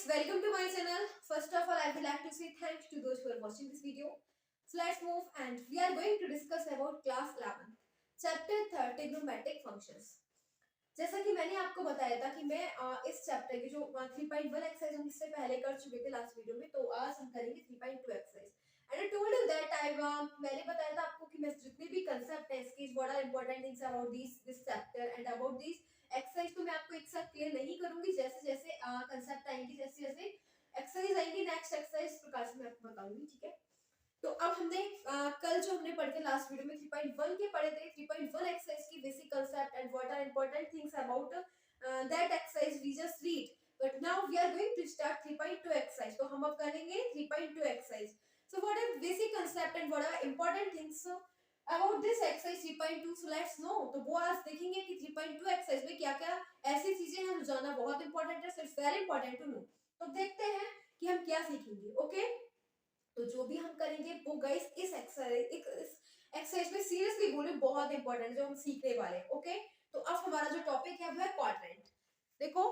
welcome to my channel. First of all, I would like to say thanks to those who are watching this video. So let's move and we are going to discuss about class 11, chapter 3 trigonometric functions. जैसा कि मैंने आपको बताया था कि मैं इस chapter की जो 3.1 एक्सरसाइज हम इससे पहले कर चुके थे लास्ट वीडियो में, तो आज हम करेंगे 3.2 exercise. And I told you that मैंने बताया था आपको कि मैं जितने भी कंसेप्ट हैं इसके what are important things about this chapter and about this exercise, तो मैं आपको एक साथ क्लियर नहीं करूंगी. जैसे जैसे कंसेप्ट आएंगे, जैसे जैसे एक्सरसाइज आएंगी, नेक्स्ट एक्सरसाइज इस प्रकार से मैं आपको बताऊंगी. ठीक है, तो अब हमने कल जो हमने पढ़े थे लास्ट वीडियो में 3.1 के पढ़े थे. 3.1 एक्सरसाइज की basic concept and what are important things about that exercise we just read. But now we are going to start 3.2 exercise. तो हम अब करेंगे 3.2 exercise. So what are basic concept and what are important things about this exercise 3.2. So let's know. तो वो आज देखेंगे कि 3.2 exercise में क्या-क्या ऐसी चीजें हैं जो जानना बहुत इंपॉर्टेंट है. So it's very important to know. तो देखते हैं कि हम क्या सीखेंगे. ओके, तो जो भी हम करेंगे वो गाइस इस एक्सरसाइज में सीरियसली बोले बहुत इंपॉर्टेंट जो हम सीखने वाले हैं. ओके, तो अब हमारा जो टॉपिक है वो है क्वाड्रेंट. देखो,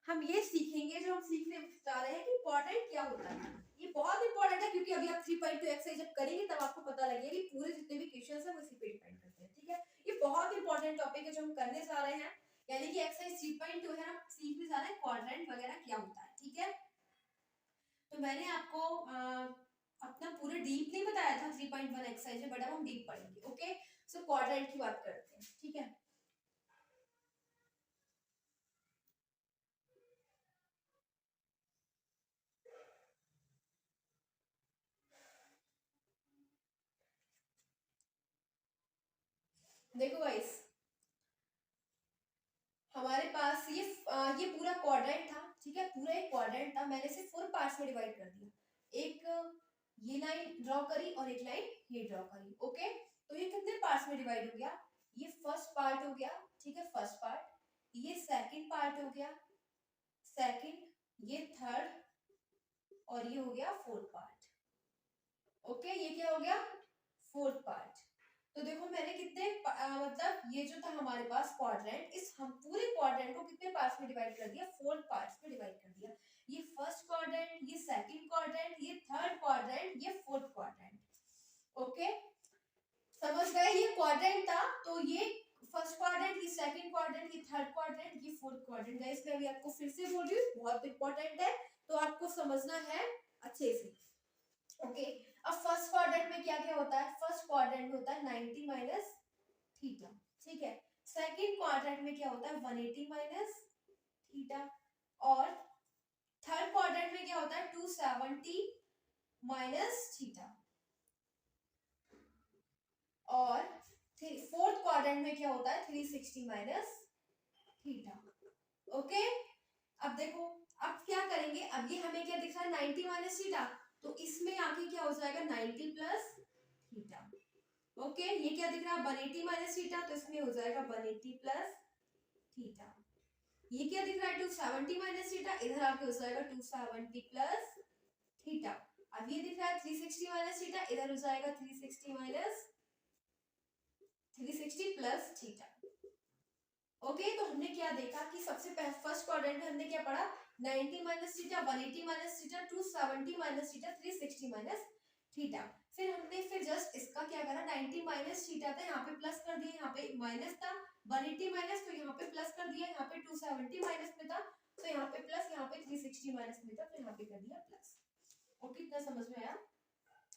हम ये सीखेंगे, जो हम सीखने जा रहे हैं कि क्वाड्रेंट क्या होता है. ये बहुत इंपॉर्टेंट है क्योंकि अभी आप 3.2 एक्सरसाइज जब करेंगे तब आपको पता लगेगा कि पूरे जितने भी क्वेश्चंस हैं वो इसी पे डिपेंड करते हैं. ठीक है, ये बहुत इंपॉर्टेंट टॉपिक है जो हम करने जा रहे हैं. यानी कि एक्सरसाइज 3.2 है, हम सीखने जा रहे हैं क्वाड्रेंट वगैरह क्या होता है. ठीक है, तो मैंने आपको अपना पूरे डीप नहीं बताया था 3.1 एक्सरसाइज में, बट अब हम डीप पढ़ेंगे. ओके, सो क्वाड्रेंट की बात करते हैं. ठीक है, देखो गाइस, हमारे पास ये पूरा क्वाड्रेंट था. ठीक है, पूरा एक क्वाड्रेंट था. मैंने इसे 4 पार्ट्स में डिवाइड कर दिया. एक ये लाइन ड्रॉ करी और एक लाइन ये ड्रॉ करी. ओके, तो ये कितने पार्ट्स में डिवाइड हो गया? ये फर्स्ट पार्ट हो गया. ठीक है, फर्स्ट पार्ट. ये सेकंड पार्ट हो गया, सेकंड. ये थर्ड और ये हो गया फोर्थ पार्ट. ओके, ये क्या हो गया? Fourth part. तो देखो मैंने कितने मतलब ये जो था हमारे पास क्वाड्रेंट, इस हम पूरे क्वाड्रेंट को कितने पार्ट्स में डिवाइड कर दिया? 4 पार्ट्स में डिवाइड कर दिया. ये फर्स्ट क्वाड्रेंट, ये सेकंड क्वाड्रेंट, ये थर्ड क्वाड्रेंट, ये फोर्थ क्वाड्रेंट. ओके, समझ गए? ये क्वाड्रेंट था, तो ये फर्स्ट क्वाड्रेंट, ये सेकंड क्वाड्रेंट, ये थर्ड क्वाड्रेंट, ये फोर्थ क्वाड्रेंट. गाइस मैं अभी आपको फिर से बोल रही हूँ, बहुत इंपॉर्टेंट है, तो आपको समझना है अच्छे से. ओके, अब फर्स्ट क्वाड्रेंट में क्या क्या होता है? फर्स्ट क्वाड्रेंट में होता है 90 माइनस थीटा. ठीक है, सेकंड क्वाड्रेंट में क्या होता है? 180 माइनस थीटा. और थर्ड क्वाड्रेंट में क्या होता है? 270 माइनस थीटा. और फोर्थ क्वाड्रेंट में क्या होता है? 360 माइनस थीटा. ओके, अब देखो, अब क्या करेंगे? अब ये हमें क्या दिख रहा है? 90 माइनस थीटा, तो इसमें आके क्या हो जाएगा? 90 प्लस थीटा. ओके, ये क्या दिख रहा है? 180 माइनस थीटा, तो इसमें हो जाएगा 180 प्लस थीटा. ये क्या दिख रहा है? 270 माइनस थीटा, इधर आके हो जाएगा 270 प्लस थीटा. अब ये दिख रहा है 360 माइनस थीटा, इधर हो जाएगा 360 माइनस 360 प्लस थीटा. ओके, तो हमने क्या देखा कि सबसे पहले फर्स्ट क्वाड्रेंट में हमने क्या पढ़ा? 90 minus theta, 180 minus theta, 270 minus theta, 360 minus theta. फिर जस्ट इसका क्या करा? 90 माइनस थीटा था, यहाँ पे प्लस कर दिया, यहाँ पे माइनस था. 180 माइनस, तो यहाँ पे प्लस कर दिया, यहाँ पे 270 माइनस में था, तो यहाँ पे प्लस, यहाँ पे 360 माइनस में था, तो यहाँ पे कर दिया प्लस. ओके, इतना समझ में आया?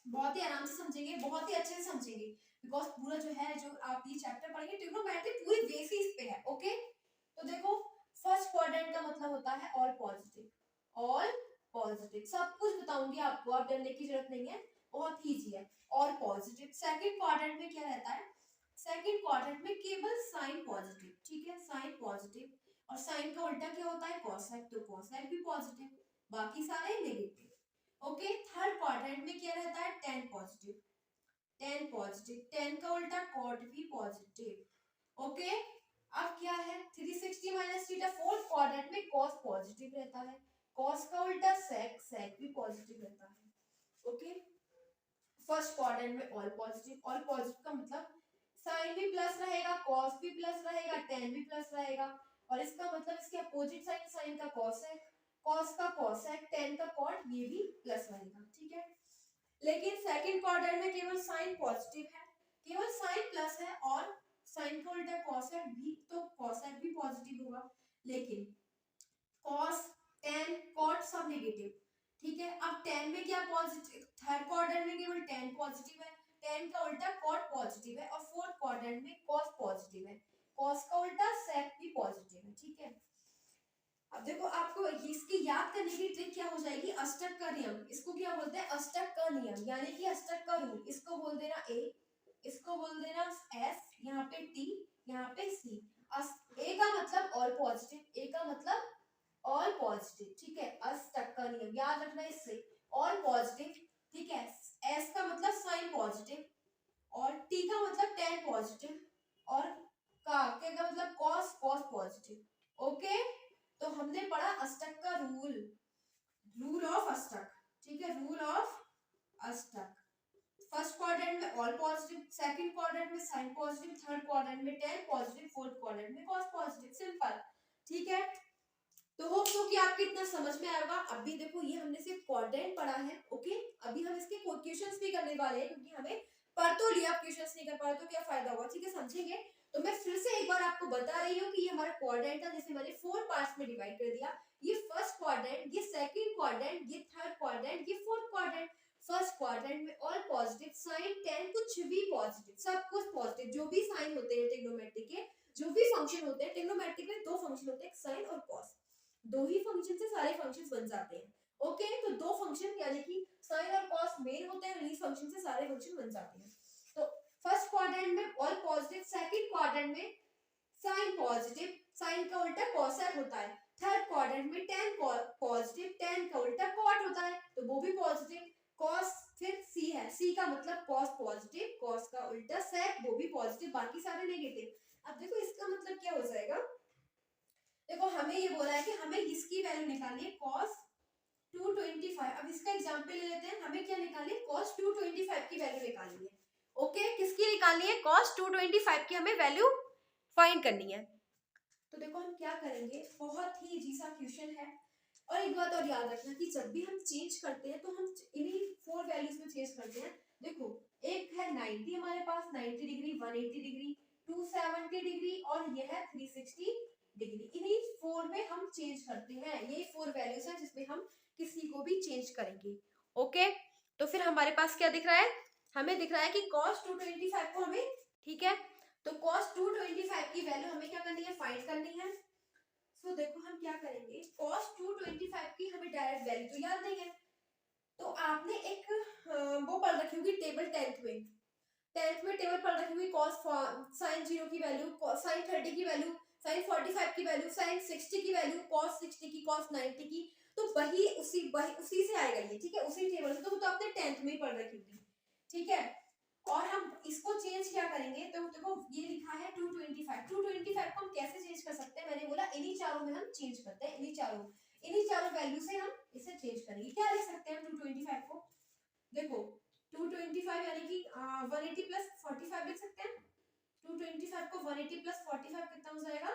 बहुत ही आराम से समझेंगे, बहुत ही अच्छे से समझेंगे, बिकॉज पूरा जो है, जो आप ये चैप्टर पढ़ेंगे ट्रिग्नोमेट्री पूरी बेसिस पे है. ओके, तो देखो, फर्स्ट क्वाड्रेंट का मतलब होता है ऑल पॉजिटिव. ऑल पॉजिटिव सब कुछ बताऊंगी आपको, आप डरने की जरूरत नहीं है, बहुत इजी है. All positive. सेकंड क्वाड्रेंट में क्या रहता है? सेकंड क्वाड्रेंट में केवल साइन पॉजिटिव. ठीक है, साइन पॉजिटिव. और साइन का उल्टा क्या होता है? कॉसेक. तो कॉसेक भी पॉजिटिव, बाकी सारे नेगेटिव. ओके, थर्ड क्वाड्रेंट में क्या रहता है? Ten positive. Ten positive. Ten का उल्टा कॉट भी पॉजिटिव. ओके, अब क्या है? 360 माइनस थीटा. फोर्थ क्वाड्रेंट में कॉस पॉजिटिव रहता है, कॉस का उल्टा सेक. सेक भी पॉजिटिव रहता है. ओके, फर्स्ट क्वाड्रेंट में ऑल पॉजिटिव. ऑल पॉजिटिव का मतलब साइन भी प्लस रहेगा, कॉस भी प्लस रहेगा, टेन भी प्लस रहेगा. और इसका मतलब इसके अपोजिट साइन, साइन का कॉस है, कॉस का कॉसेक, टेन का कॉट, ये भी प्लस बनेगा, ठीक है। लेकिन सेकंड क्वाड्रेंट में केवल साइन पॉजिटिव है, केवल साइन प्लस है, और साइन का उल्टा कॉसेक भी, तो कॉसेक भी पॉजिटिव होगा। लेकिन कॉस, टेन, कॉट सब नेगेटिव, ठीक है। अब टेन में क्या पॉजिटिव, थर्ड क्वाड्रेंट में केवल टेन पॉजिटिव है, टेन का उल्टा कॉट पॉजिटिव है, और फोर्थ क्वाड्रेंट में कॉस पॉजिटिव है, कॉस का उल्टा सेक भी पॉजिटिव है, ठीक है। अब देखो आपको इसकी याद करने की ट्रिक क्या हो जाएगी, अष्टक का नियम। इसको क्या बोलते हैं, अष्टक का नियम, यानी कि अष्टक का रूल। इसको बोल देना ए, इसको बोल देना एस, यहाँ पे टी, यहाँ पे सी। ए का मतलब ऑल पॉजिटिव, ए का मतलब ऑल पॉजिटिव, ठीक है। अष्टक का नियम याद रखना इससे, ऑल पॉजिटिव, ठीक है। एस का मतलब साइन पॉजिटिव, और टी का मतलब टेन पॉजिटिव, और के का मतलब कॉस, कॉस पॉजिटिव, ओके। तो हमने पढ़ा अष्टक का रूल, रूल ऑफ अष्टक, ठीक है, रूल ऑफ अष्टक। फर्स्ट क्वाड्रेंट में ऑल पॉजिटिव, सेकंड क्वाड्रेंट में साइन पॉजिटिव, थर्ड क्वाड्रेंट में टेन पॉजिटिव, फोर्थ क्वाड्रेंट में कॉस पॉजिटिव, सिंपल, ठीक है। तो होप सो कि आपको इतना समझ में आएगा। अभी देखो ये हमने सिर्फ क्वाड्रेंट पढ़ा है, ओके। अभी हम इसके क्वेश्चंस भी करने वाले हैं, क्योंकि हमें पढ़ तो लिया, क्वेश्चंस नहीं कर पाए तो क्या फायदा होगा, ठीक है, समझेंगे। तो मैं फिर से एक बार आपको बता रही हूँ कि ये हमारा क्वाड्रेंट था, जिसे मैंने 4 पार्ट्स में डिवाइड कर दिया। ये फर्स्ट क्वाड्रेंट, ये सेकंड क्वाड्रेंट, ये थर्ड क्वाड्रेंट, ये फोर्थ क्वाड्रेंट। फर्स्ट क्वाड्रेंट में ऑल पॉजिटिव, साइन, टेन, कुछ भी पॉजिटिव, सब कुछ पॉजिटिव। जो भी साइन होते हैं ट्रिग्नोमेट्रिक के, जो भी फंक्शन होते हैं ट्रिग्नोमेट्रिक में, दो फंक्शन होते हैं, साइन और कॉस। दो ही फंक्शन से सारे फंक्शंस बन जाते हैं, ओके। तो दो फंक्शन यानी कि साइन और कॉस मेन होते हैं, इन्हीं फंक्शन से सारे फंक्शन बन जाते हैं। तो फर्स्ट क्वाड्रेंट में ऑल पॉजिटिव, सेकंड क्वाड्रेंट में साइन पॉजिटिव, साइन का उल्टा कॉसेक होता है। थर्ड क्वाड्रेंट में टेन पॉजिटिव, टेन का उल्टा कॉट होता है, तो वो भी पॉजिटिव। कॉस, फिर सी है, सी का मतलब कॉस पॉजिटिव, कॉस का उल्टा सेक, वो भी पॉजिटिव, बाकी सारे नेगेटिव। अब देखो इसका मतलब क्या हो जाएगा, देखो हमें ये बोला है कि हमें इसकी वैल्यू निकालनी है cos 225। अब इसका एग्जांपल ले लेते हैं, हमें क्या निकालनी है, cos 225 की वैल्यू निकालनी है, ओके। किसकी निकालनी है, cos 225 की हमें वैल्यू फाइंड करनी है। तो देखो हम क्या करेंगे, बहुत ही इजी सा क्वेश्चन है। और एक बात और याद रखना कि जब भी हम चेंज करते हैं तो हम इन्हीं 4 वैल्यूज में चेंज करते हैं। देखो एक है 90 हमारे पास, 90 डिग्री, 180 डिग्री, 270 डिग्री, और ये है 360 डिग्री। इन्हीं 4 में हम चेंज करते हैं, ये 4 वैल्यूज हैं जिसमें हम किसी को भी चेंज करेंगे, ओके। तो फिर हमारे पास क्या दिख रहा है, हमें दिख रहा है कि cos 225 को हमें, ठीक है, तो cos 225 की वैल्यू हमें क्या करनी है, फाइंड करनी है। तो देखो हम क्या करेंगे, cos 225 की हमें डायरेक्ट वैल्यू तो याद नहीं है। तो आपने एक वो पढ़ रखी होगी टेबल 10th में, टेबल पढ़ रखी होगी cos sin 0 की वैल्यू, sin 30 की वैल्यू, sin 45 की वैल्यू, sin 60 की वैल्यू, cos 60 की, cos 90 की। तो वही उसी से आएगा ये, ठीक है, उसी टेबल से। तो आपने 10th में ही पढ़ रखी होगी, ठीक है। और हम इसको चेंज क्या करेंगे, तो देखो ये लिखा है 225 को हम कैसे चेंज कर सकते हैं, मैंने बोला इन्हीं चारों में हम चेंज करते हैं, इन्हीं चारों वैल्यू से हम इसे चेंज करेंगे। क्या लिख सकते हैं हम 225 को, देखो 225 यानी कि 180 प्लस 45 लिख सकते हैं। 225 को 180 प्लस 45 कितना हो जाएगा,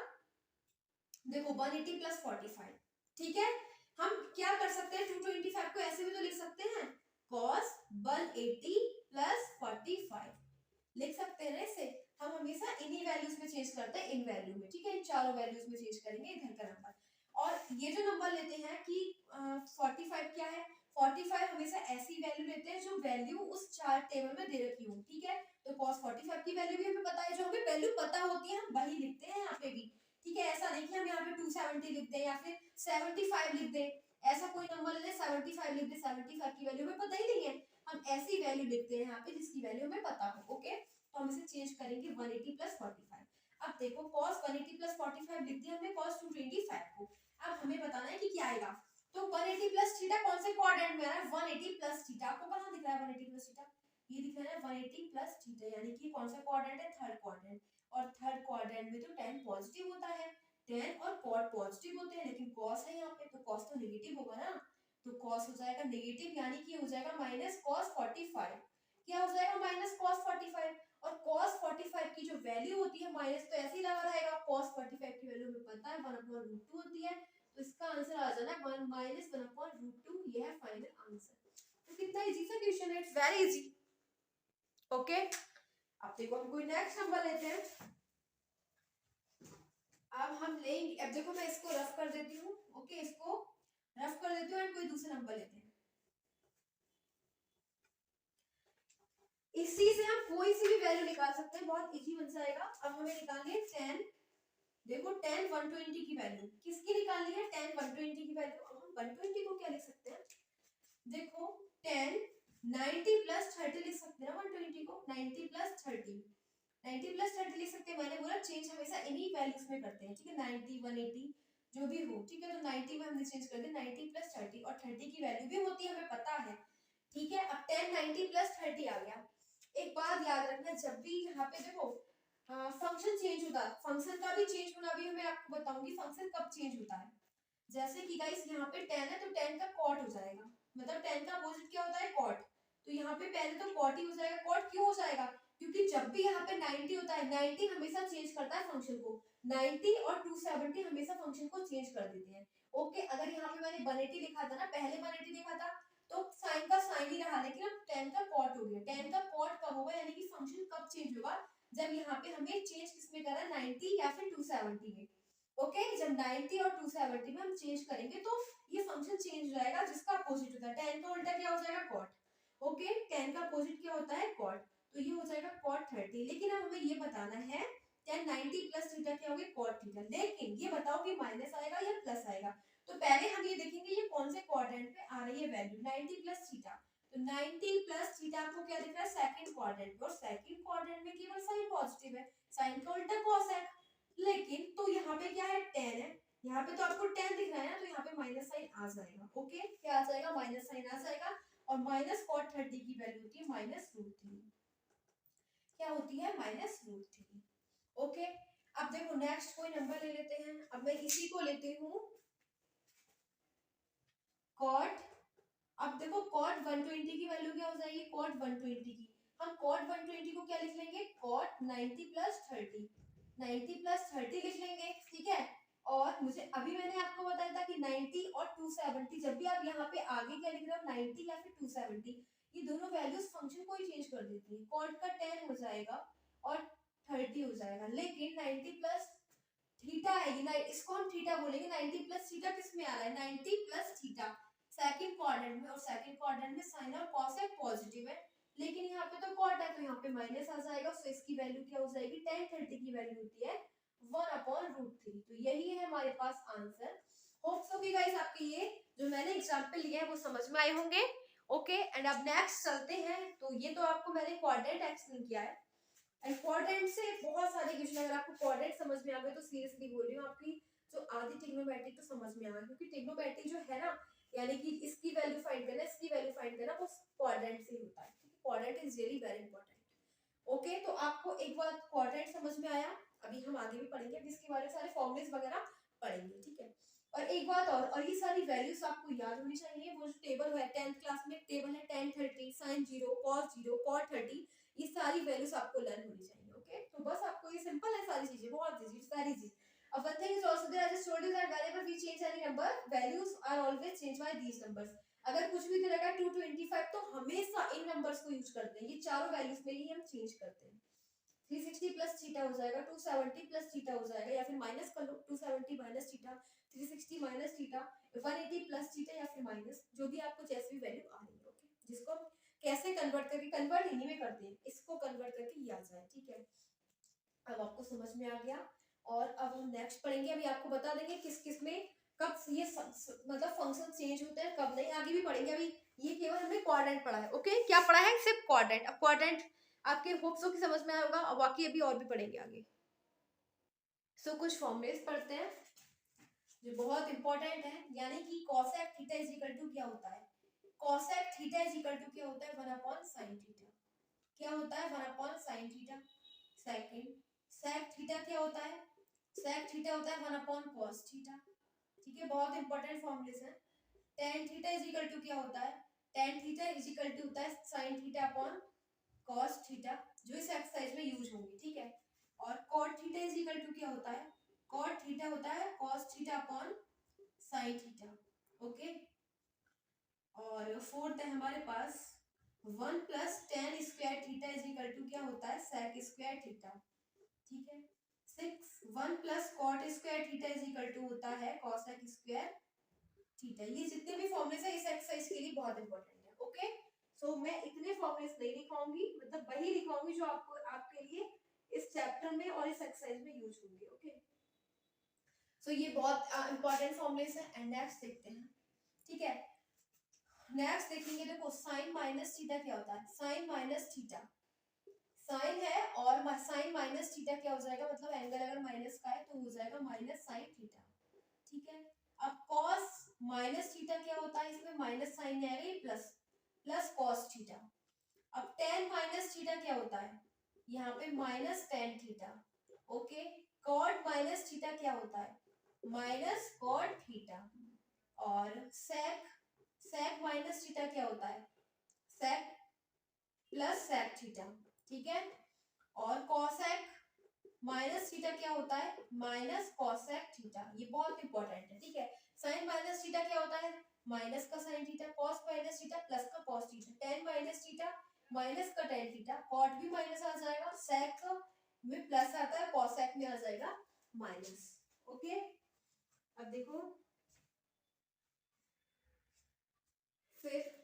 देखो 180 प्लस 45, ठीक है। हम क्या कर सकते हैं, 225 को ऐसे भी तो लिख सकते हैं, cos 180 प्लस 45 लिख सकते हैं ना इसे। हम हमेशा इन्हीं वैल्यूज में चेंज करते हैं, इन वैल्यू में, ठीक है, इन चारों वैल्यूज में चेंज करेंगे इधर का नंबर। और ये जो नंबर लेते हैं कि 45 क्या है, 45 हमेशा ऐसी वैल्यू लेते हैं जो वैल्यू उस चार्ट टेबल में दे रखी हो, ठीक है। तो cos 45 की वैल्यू भी हमें पता है, जो हमें वैल्यू पता होती है हम वही लिखते हैं यहाँ पे भी, ठीक है। ऐसा नहीं कि हम यहाँ पे 270 लिख दें या फिर 75 लिख दें, ऐसा कोई नंबर ले लें 75 लिख दें, 75 की वैल्यू हमें पता ही नहीं है, हम ऐसी वैल्यू लिखते हैं यहाँ पे जिसकी वैल्यू हमें पता हो, ओके। तो हम इसे चेंज करेंगे 180 प्लस 45। अब देखो cos 180 प्लस 45 लिख दिया हमने cos 225 को। अब हमें बताना है कि क्या आएगा, तो 180 प्लस थीटा कौन से क्वाड्रेंट में आ रहा है, 180 प्लस थीटा। आपको कहाँ दिख रहा है 180 प्लस थीटा, ये दिख रहा है 180 प्लस थीटा, यानी कि कौन सा क्वाड्रेंट है, थर्ड क्वाड्रेंट। और थर्ड क्वाड्रेंट में तो tan पॉजिटिव होता है, tan और cot पॉजिटिव होते हैं, लेकिन cos है यहाँ पे, तो cos तो नेगेटिव होगा ना। तो cos हो जाएगा नेगेटिव, यानी कि हो जाएगा माइनस cos 45। क्या हो जाएगा, माइनस cos 45। और cos 45 की जो वैल्यू होती है, माइनस तो ऐसे ही लगा रहेगा, cos 45 की वैल्यू हमें पता है 1/√2 होती है, तो इसका आंसर आ जाना 1 माइनस 1/√2, ये है फाइनल आंसर। तो कितना इजी सा क्वेश्चन है, इट्स वेरी इजी। ओके, अब देखो हम कोई नेक्स्ट नंबर लेते हैं। अब हम लेंगे, अब देखो मैं इसको रफ कर देती हूँ। ओके, इसको रफ कर देती हूँ और कोई दूसरा नंबर लेते हैं। इसी से हम कोई सी भी वैल्यू निकाल सकते हैं, बहुत इजी बन जाएगा। अब हमें निकालनी है 10। देखो 10 120 की वैल्यू किसकी निकालनी है, 10 120 की वैल्यू। अब हम 120 को क्या लिख सकते हैं, देखो 10 90 प्लस 30 लिख सकते हैं 120 को, 90 प्लस 30, 90 प्लस 30 लिख सकते हैं। मैंने बोला चेंज हमेशा इन्हीं वैल्यूज में करते हैं, ठीक है, 90 180 जो भी हो, ठीक है। तो 90 में हमने चेंज कर दिया 90 प्लस 30, और 30 की वैल्यू भी होती है, हमें पता है, ठीक है। अब 10 90 प्लस 30 आ गया। एक बात याद रखना, जब भी यहाँ पे देखो फंक्शन चेंज होता है, फंक्शन का भी चेंज होना भी मैं आपको बताऊंगी फंक्शन कब चेंज होता है। जैसे कि गाइस यहाँ पे 10 है तो 10 का कॉट हो जाएगा, मतलब 10 का अपोजिट क्या होता है, कॉट। तो यहाँ पे पहले तो कॉट ही हो जाएगा। कॉट क्यों हो जाएगा, क्योंकि जब भी यहाँ पे 90 होता है, 90 हमेशा चेंज करता है फंक्शन को, 90 और 270 हमेशा फंक्शन को चेंज कर देते हैं। ओके, अगर यहाँ पे मैंने 180 लिखा था ना, पहले 180 लिखा था तो साइन का साइन ही रहा, लेकिन अब 10 का कॉट हो गया। 10 का कॉट कब होगा, यानी कि फंक्शन कब चेंज होगा, जब यहाँ पे हमें चेंज किसमें करा है, 90 या फिर 270 में। ओके, जब 90 और 270 में हम चेंज करेंगे तो ये फंक्शन चेंज हो जाएगा, जिसका अपोजिट होता है 10 का उल्टा क्या हो जाएगा, कॉट। ओके, 10 का अपोजिट क्या होता है, कॉट, तो ये हो जाएगा कॉट 30। लेकिन अब हमें ये बताना है 10 90 प्लस थीटा क्या होगा, कॉट थीटा। लेकिन ये बताओ कि माइनस आएगा या प्लस आएगा। तो पहले हम ये देखेंगे ये कौन से क्वाड्रेंट पे आ रही है वैल्यू, 90 प्लस थीटा। तो 90 प्लस थीटा आपको क्या दिख रहा है, सेकंड क्वाड्रेंट पे, और सेकंड क्वाड्रेंट में केवल साइन पॉजिटिव है, साइन का उल्टा कॉस है। लेकिन तो यहाँ पे क्या है, 10 है, यहाँ पे तो आपको 10 दिख रहा है ना, तो यहाँ पे माइनस साइन आ जाएगा। ओके, क्या आ जाएगा, माइनस साइन आ जाएगा। और माइनस कॉट 30 की वैल्यू होती है -√3, क्या होती है, -√3। ओके, अब देखो नेक्स्ट कोई नंबर ले लेते हैं। अब मैं इसी को लेती हूँ कॉट। अब देखो कॉट 120 की वैल्यू क्या हो जाएगी, कॉट 120 की, हम कॉट 120 को क्या लिख लेंगे, कॉट 90 प्लस 30, 90 प्लस 30 लिख लेंगे, ठीक है। और मुझे अभी मैंने आपको बताया था कि 90 और 270, जब भी आप यहाँ पे आगे क्या लिख रहे हो, 90 या फिर 270, ये दोनों वैल्यूज फंक्शन को ही चेंज कर देती है। कॉट का 10 हो जाएगा और 30 हो जाएगा। लेकिन 90 प्लस थीटा आएगी ना, इसको हम थीटा बोलेंगे। 90 प्लस थीटा किस में आ रहा है, 90 प्लस थीटा सेकंड क्वाड्रेंट में, और सेकंड क्वाड्रेंट में साइन और कॉस है पॉजिटिव है, लेकिन यहाँ पे तो कॉट है तो यहाँ पे माइनस आ जाएगा। सो इसकी वैल्यू क्या हो जाएगी, tan 30 की वैल्यू होती है 1/√3। तो यही है हमारे पास आंसर। होप सो कि गाइस आपके ये जो मैंने एग्जांपल लिया है वो समझ में आए होंगे। ओके, एंड अब नेक्स्ट चलते हैं। तो ये तो आपको मैंने क्वाड्रेंट एक्सप्लेन किया है, एंड क्वाड्रेंट से बहुत सारे क्वेश्चन, अगर आपको क्वाड्रेंट समझ में आ गए तो सीरियसली बोल रही हूँ आपकी जो आधी ट्रिग्नोमेट्री तो समझ में आ गई, क्योंकि ट्रिग्नोमेट्री जो है ना, यानी कि इसकी वैल्यू फाइंड करना, इसकी वैल्यू फाइंड करना, वो क्वाड्रेंट से होता है। Quadrant is really very important. Okay, तो आपको एक बार क्वाड्रेंट समझ में आया, अभी हम आगे भी पढ़ेंगे, जिसके बारे में सारे फॉर्मूलेस वगैरह पढ़ेंगे, ठीक है। और एक बात और ये सारी वैल्यूज आपको याद होनी चाहिए। वो जो टेबल है 10th क्लास में, टेबल है tan 30 sin 0 cos 0 cot 30, ये सारी वैल्यूज आपको लर्न होनी चाहिए। ओके, तो बस आपको ये सिंपल है सारी चीजें, बहुत इजी, इट्स वेरी इजी। अब one thing is also there, I just told you that whenever we change any number, values are always changed by these numbers. अगर कुछ भी तरह का 225 तो हमेशा इन नंबर्स को यूज करते हैं, ये चारों वैल्यूज में ही हम चेंज करते हैं। 360 प्लस थीटा हो जाएगा, 270 प्लस थीटा हो जाएगा, या फिर माइनस कर लो, 270 minus theta, 360 minus theta, 180 plus theta, या फिर माइनस, जो भी आपको जैसी भी वैल्यू आ रही है। ओके, जिसको हम कैसे कन्वर्ट करके, कन्वर्ट हिंदी में करते हैं, इसको कन्वर्ट करके ये आ जाए, ठीक है। अब आपको समझ में आ गया, और अब हम नेक्स्ट पढ़ेंगे। अभी आपको बता देंगे किस किस में कब ये मतलब फंक्शन चेंज होते हैं, कब नहीं, आगे भी पढ़ेंगे। अभी ये केवल हमने क्वाड्रेंट पढ़ा है। ओके, क्या पढ़ा है, सिर्फ क्वाड्रेंट। अब क्वाड्रेंट आपके होप्स की समझ में आया होगा, अब बाकी अभी और भी पढ़ेंगे आगे। सो कुछ फॉर्मूलेस पढ़ते हैं जो बहुत इंपॉर्टेंट है, यानी कि cosec theta is equal to क्या होता है, cosec theta is equal to क्या होता है, 1/sin थीटा। क्या होता है, 1/sin theta. Second sec theta क्या होता है, sec थीटा होता है 1/cos थीटा, ठीक है। बहुत इंपॉर्टेंट फॉर्मूलेस है। tan theta is equal to क्या होता है, tan theta is equal to होता है sin theta upon cos theta, जो इस एक्सरसाइज में यूज होंगी, ठीक है। और cot theta is equal to क्या होता है, cot थीटा होता है cos theta upon sine theta. Okay, और फोर्थ है हमारे पास 1 plus tan square theta is equal to क्या होता है, सेक स्क्वायर थीटा। ठीक है, 6 1 plus cot square theta is equal to होता है कॉसेक स्क्वायर थीटा। ये जितने भी फॉर्मूलेस है इस एक्सरसाइज के लिए बहुत इंपॉर्टेंट है। ओके, सो मैं इतने फॉर्मूलेस नहीं लिखवाऊंगी, मतलब वही लिखवाऊंगी जो आपको आपके लिए इस चैप्टर में और इस एक्सरसाइज में यूज होंगे। ओके, सो ये बहुत इंपॉर्टेंट फॉर्मूलेस है। एंड नेक्स्ट देखते हैं। ठीक है, नेक्स्ट देखेंगे, देखो साइन माइनस थीटा क्या होता है, साइन माइनस थीटा, साइन है और साइन माइनस थीटा क्या हो जाएगा, मतलब एंगल अगर माइनस का है तो हो जाएगा माइनस साइन थीटा। ठीक है, अब कॉस माइनस थीटा क्या होता है, इसमें माइनस साइन आएगा, प्लस प्लस कॉस थीटा। अब टेन माइनस थीटा क्या होता है, यहाँ पे minus tan theta. Okay, cot minus theta क्या होता है, माइनस कॉट थीटा। और सेक, सेक माइनस थीटा क्या होता है, सेक प्लस सेक थीटा। ठीक है, और कॉसेक माइनस थीटा क्या होता है, माइनस कॉसेक थीटा। ये बहुत इंपॉर्टेंट है। ठीक है, साइन माइनस थीटा क्या होता है, माइनस का sine theta, cos minus theta plus का cos theta, tan minus theta minus का टेन थीटा, कॉट भी माइनस आ जाएगा, सेक में प्लस आता है, कॉसेक में आ जाएगा माइनस। ओके, अब देखो फिर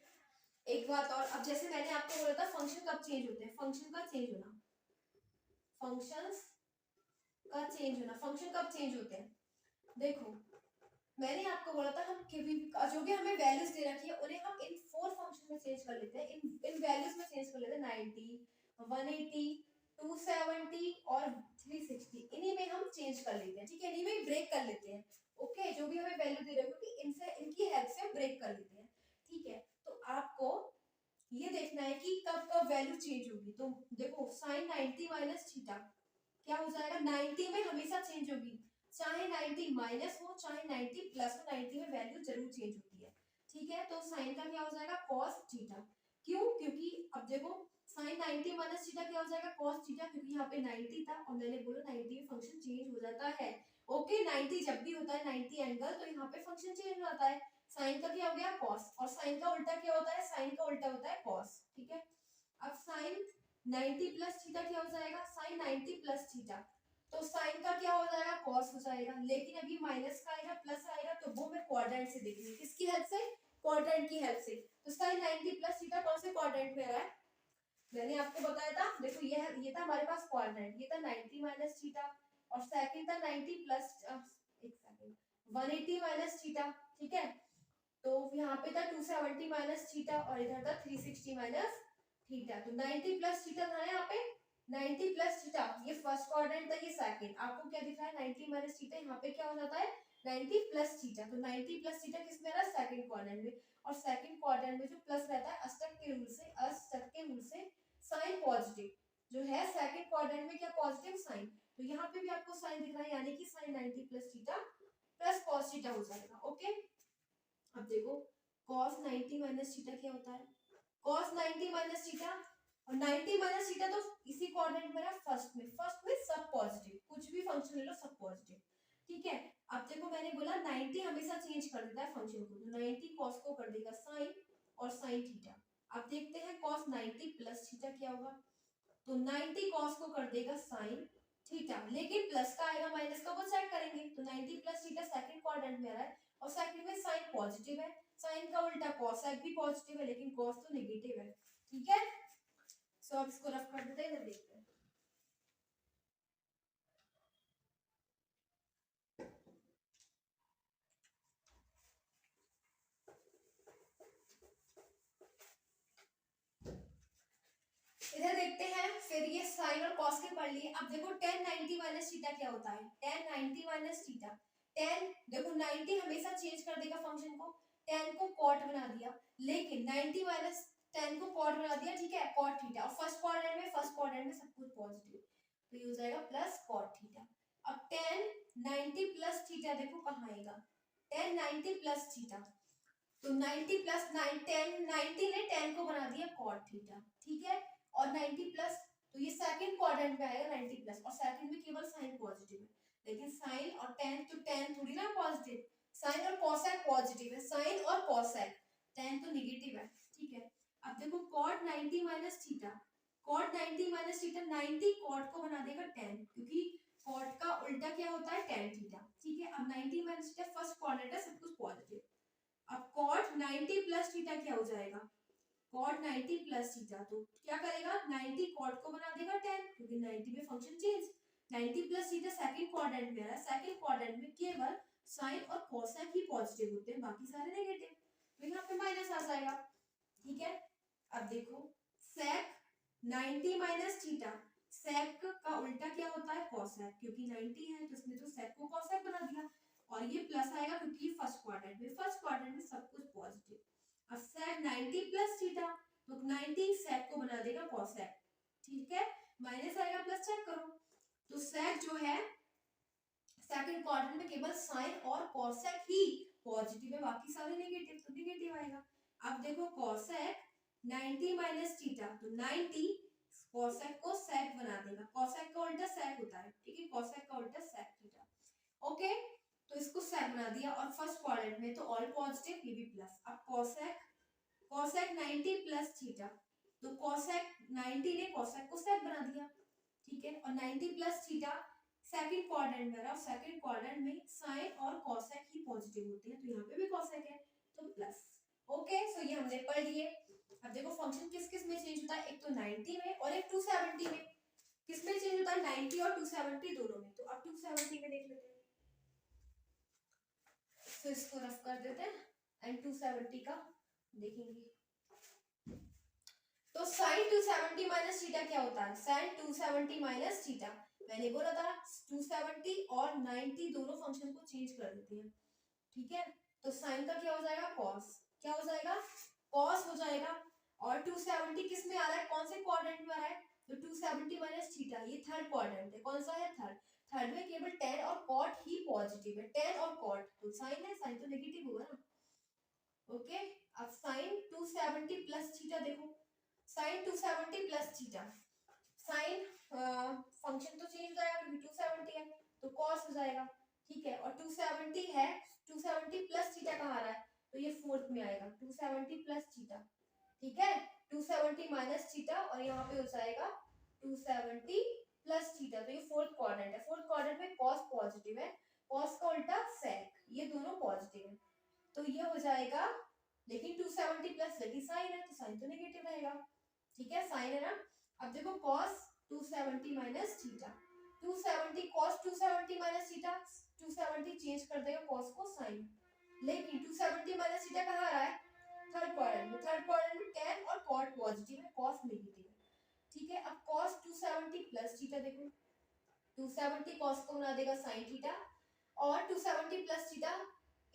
एक बात और, अब जैसे मैंने आपको बोला था फंक्शन कब चेंज होते हैं, फंक्शन का चेंज होना, फंक्शंस का चेंज होना, फंक्शन कब चेंज होते हैं। देखो मैंने आपको बोला था हम जो भी हमें वैल्यूज दे रखी है उन्हें हम इन फोर फंक्शन में चेंज कर लेते हैं, इन वैल्यूज में चेंज कर लेते हैं, 90 180 270 और 360, इन्हीं में हम चेंज कर लेते हैं। ठीक है, इन्हीं में ब्रेक कर लेते हैं। ओके, जो भी हमें वैल्यू दे रहे हो क्योंकि इनसे इनकी हेल्प से ब्रेक कर लेते हैं। ठीक है, तो आपको ये देखना है कि कब कब वैल्यू चेंज होगी। तो देखो साइन 90 माइनस थीटा क्या हो जाएगा, 90 में हमेशा चेंज होगी, चाहे 90 माइनस हो चाहे 90 प्लस हो, 90 में वैल्यू जरूर चेंज होती है। ठीक है, तो साइन का क्या हो जाएगा, cos थीटा। क्यों, क्योंकि अब देखो साइन 90 माइनस थीटा क्या हो जाएगा, cos थीटा, क्योंकि यहाँ पे 90 था और मैंने बोला 90 में फंक्शन चेंज हो जाता है। ओके, 90 जब भी होता है 90 एंगल तो यहाँ पे फंक्शन चेंज हो जाता है। साइन का क्या हो गया, cos, और साइन का उल्टा क्या होता है, साइन का उल्टा होता है cos। ठीक है, अब साइन 90 प्लस थीटा क्या हो जाएगा, साइन 90 प्लस थीटा, तो साइन का क्या हो जाएगा, cos हो जाएगा। लेकिन अभी माइनस का आएगा प्लस आएगा तो वो मैं क्वाड्रेंट से देखूंगी, किसकी हेल्प से, क्वाड्रेंट की हेल्प से। तो साइन 90 प्लस थीटा कौन से क्वाड्रेंट में आ रहा है, मैंने आपको बताया था, देखो ये था हमारे पास क्वाड्रेंट, ये था 90 माइनस थीटा और सेकंड था 90 प्लस एक सेकंड 180 माइनस थीटा। ठीक है, तो यहाँ पे था 270 माइनस थीटा और इधर था 360 माइनस थीटा। तो 90 प्लस थीटा था यहाँ पे, 90 प्लस थीटा ये फर्स्ट क्वाड्रेंट था, ये सेकंड। आपको क्या दिख रहा है, 90 माइनस थीटा, यहाँ पे क्या हो जाता है 90 प्लस थीटा। तो 90 प्लस थीटा किसमें रहा, सेकंड क्वाड्रेंट में। और सेकंड क्वाड्रेंट में जो प्लस रहता है अष्टक के रूल से, अष्टक के रूल से साइन पॉजिटिव जो है सेकंड क्वाड्रेंट में, क्या पॉजिटिव साइन। तो यहाँ पे भी आपको साइन दिख रहा है, यानी कि sine 90 plus theta plus cos theta हो जाएगा। ओके, अब देखो cos 90 माइनस थीटा क्या होता है, cos 90 माइनस थीटा, और 90 माइनस थीटा तो इसी क्वाड्रेंट में है, फर्स्ट में सब पॉजिटिव, कुछ भी फंक्शन ले लो सब पॉजिटिव। ठीक है, अब देखो मैंने बोला 90 हमेशा चेंज कर देता है फंक्शन को, तो 90 cos को कर देगा साइन और साइन थीटा। अब देखते हैं cos 90 प्लस थीटा क्या होगा, तो 90 cos को कर देगा साइन थीटा, लेकिन प्लस का आएगा माइनस का वो चेक करेंगे। तो 90 प्लस थीटा सेकंड क्वाड्रेंट में आ रहा है और सेकंड में साइन पॉजिटिव है, साइन का उल्टा कॉसेक भी पॉजिटिव है लेकिन कॉस तो नेगेटिव है। ठीक है, सो अब इसको रफ कर देते हैं, इधर देखते हैं। इधर देखते हैं, फिर ये साइन और कॉस के पढ़ लिए। अब देखो tan 90 माइनस थीटा क्या होता है, tan 90 माइनस थीटा, tan देखो 90 हमेशा चेंज कर देगा फंक्शन को, tan को cot बना दिया, लेकिन 90 माइनस tan को cot बना दिया। ठीक है, cot थीटा, और फर्स्ट क्वाड्रेंट में सब कुछ पॉजिटिव, तो ये हो जाएगा प्लस cot थीटा। अब tan 90 प्लस थीटा देखो कहाँ आएगा, tan 90 प्लस थीटा, तो 90 प्लस 9 10 90 ने 10 को बना दिया cot थीटा। ठीक है, और 90 प्लस, तो ये सेकंड क्वाड्रेंट में आएगा 90 प्लस, और सेकंड में केवल साइन पॉजिटिव है, लेकिन साइन और tan तो tan थोड़ी ना पॉजिटिव, साइन और कॉसेक पॉजिटिव है, साइन और कॉसेक, tan तो निगेटिव है, ठीक है। अब देखो cot 90 minus theta, cot 90 minus theta, 90 cot को बना देगा tan, क्योंकि cot का उल्टा क्या होता है tan थीटा, ठीक है। अब 90 माइनस थीटा फर्स्ट क्वाड्रेंट है, सब कुछ पॉजिटिव। अब cot 90 प्लस थीटा क्या हो जाएगा, cot 90 प्लस थीटा, तो क्या करेगा 90 cot को बना देगा tan, क्योंकि 90 में function change, 90 plus theta second quadrant में आ रहा है, सेकंड क्वाड्रेंट में केवल साइन और कोसेक ही पॉजिटिव होते हैं, बाकी सारे नेगेटिव, तो यहाँ पे माइनस आ जाएगा, ठीक है। अब देखो सेक 90 माइनस थीटा, सेक का उल्टा क्या होता है कोसेक, क्योंकि 90 है तो इसने तो सेक को कोसेक बना दिया, और ये प्लस आएगा क्योंकि फर्स्ट क्वाड्रेंट में सब कुछ पॉजिटिव। अब सेक 90 प्लस थीटा, तो 90 सेक को बना देगा कोसेक, ठीक है, माइनस आएगा प्लस, चेक करो, तो सेक जो है सेकंड क्वाड्रेंट में केवल साइन और कोसेक ही पॉजिटिव है, बाकी सारे नेगेटिव, तो नेगेटिव आएगा। अब देखो कोसेक 90 माइनस थीटा, तो 90 कोसेक को सेक बना देगा, कोसेक का उल्टा सेक होता है, ठीक है, कोसेक का उल्टा सेक थीटा, ओके, तो इसको सेक बना दिया, और फर्स्ट क्वाड्रेंट में तो ऑल पॉजिटिव, ये भी प्लस। अब कोसेक 90 प्लस थीटा, तो कोसेक 90 ने कोसेक को सेक बना दिया, ठीक है, और 90 प्लस थीटा सेकंड क्वाड्रेंट में रहा, सेकंड क्वाड्रेंट में साइन और कोसेक ही पॉजिटिव होते हैं, तो यहाँ पे भी कोसेक है, तो प्लस, ओके, सो ये हमने पढ़ लिए। अब देखो फंक्शन किस किस में चेंज होता है, एक तो 90 में और एक 270 में, किस में चेंज होता है 90 और 270 दोनों में, तो अब 270 में देख लेते हैं, तो इसको रफ कर देते हैं एंड 270 का देखेंगे। तो साइन 270 माइनस थीटा क्या होता है, साइन 270 माइनस थीटा, मैंने बोला था 270 और 90 दोनों फंक्शन को चेंज कर देते हैं, ठीक है, तो साइन का क्या हो जाएगा कॉस, क्या हो जाएगा कॉस हो जाएगा, और 270 किस में आ रहा है, कौन से क्वाड्रेंट में आ रहा है, तो 270 माइनस थीटा, ये थर्ड क्वाड्रेंट है, कौन सा है थर्ड में केवल tan और cot ही पॉजिटिव है, tan और cot, तो साइन है, साइन तो नेगेटिव होगा ना, ओके। अब साइन 270 प्लस थीटा देखो, sine 270 plus theta, sine function तो चेंज हो जाएगा क्योंकि 270 है, तो cos हो जाएगा, ठीक है, और 270 है, 270 प्लस थीटा कहाँ आ रहा है, तो ये फोर्थ में आएगा, 270 प्लस थीटा, ठीक है, 270 माइनस थीटा, और यहाँ पे हो जाएगा 270 प्लस थीटा, तो ये फोर्थ क्वाड्रेंट है, फोर्थ क्वाड्रेंट में cos पॉजिटिव है, cos का उल्टा sec, ये दोनों पॉजिटिव है, तो ये हो जाएगा, लेकिन 270 प्लस लेकिन साइन है, तो साइन तो नेगेटिव रहेगा, ठीक है, साइन है ना। अब देखो cos 270 minus theta, 270 cos 270 minus theta, 270 change कर देगा cos को sin, लेकिन 270 माइनस थीटा कहाँ आ रहा है, थर्ड क्वाड्रेंट में tan और cot पॉजिटिव है, cos नेगेटिव है, ठीक है। अब cos 270 प्लस थीटा देखो, 270 cos को बना देगा sin थीटा, और 270 प्लस थीटा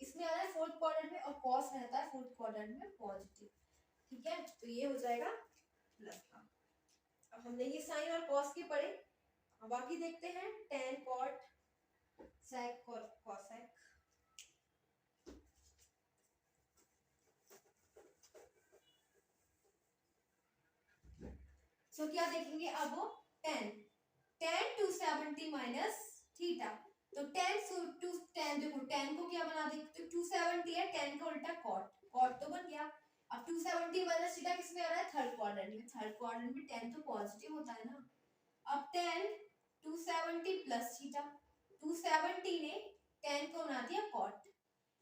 इसमें आ रहा है फोर्थ क्वाड्रेंट में, और cos रहता है फोर्थ क्वाड्रेंट में पॉजिटिव, ठीक है, तो ये हो जाएगा प्लस का। अब हमने ये साइन और cos के पढ़े, अब बाकी देखते हैं tan cot sec cosec, सो क्या देखेंगे अब, tan 270 माइनस थीटा, तो tan देखो tan को क्या बना देते, 270 है, tan का उल्टा cot तो बन गया। अब 270 माइनस थीटा किस में आ रहा है, थर्ड क्वाड्रेंट में tan तो पॉजिटिव होता है ना। अब tan 270 प्लस थीटा, 270 ने tan को बना दिया cot,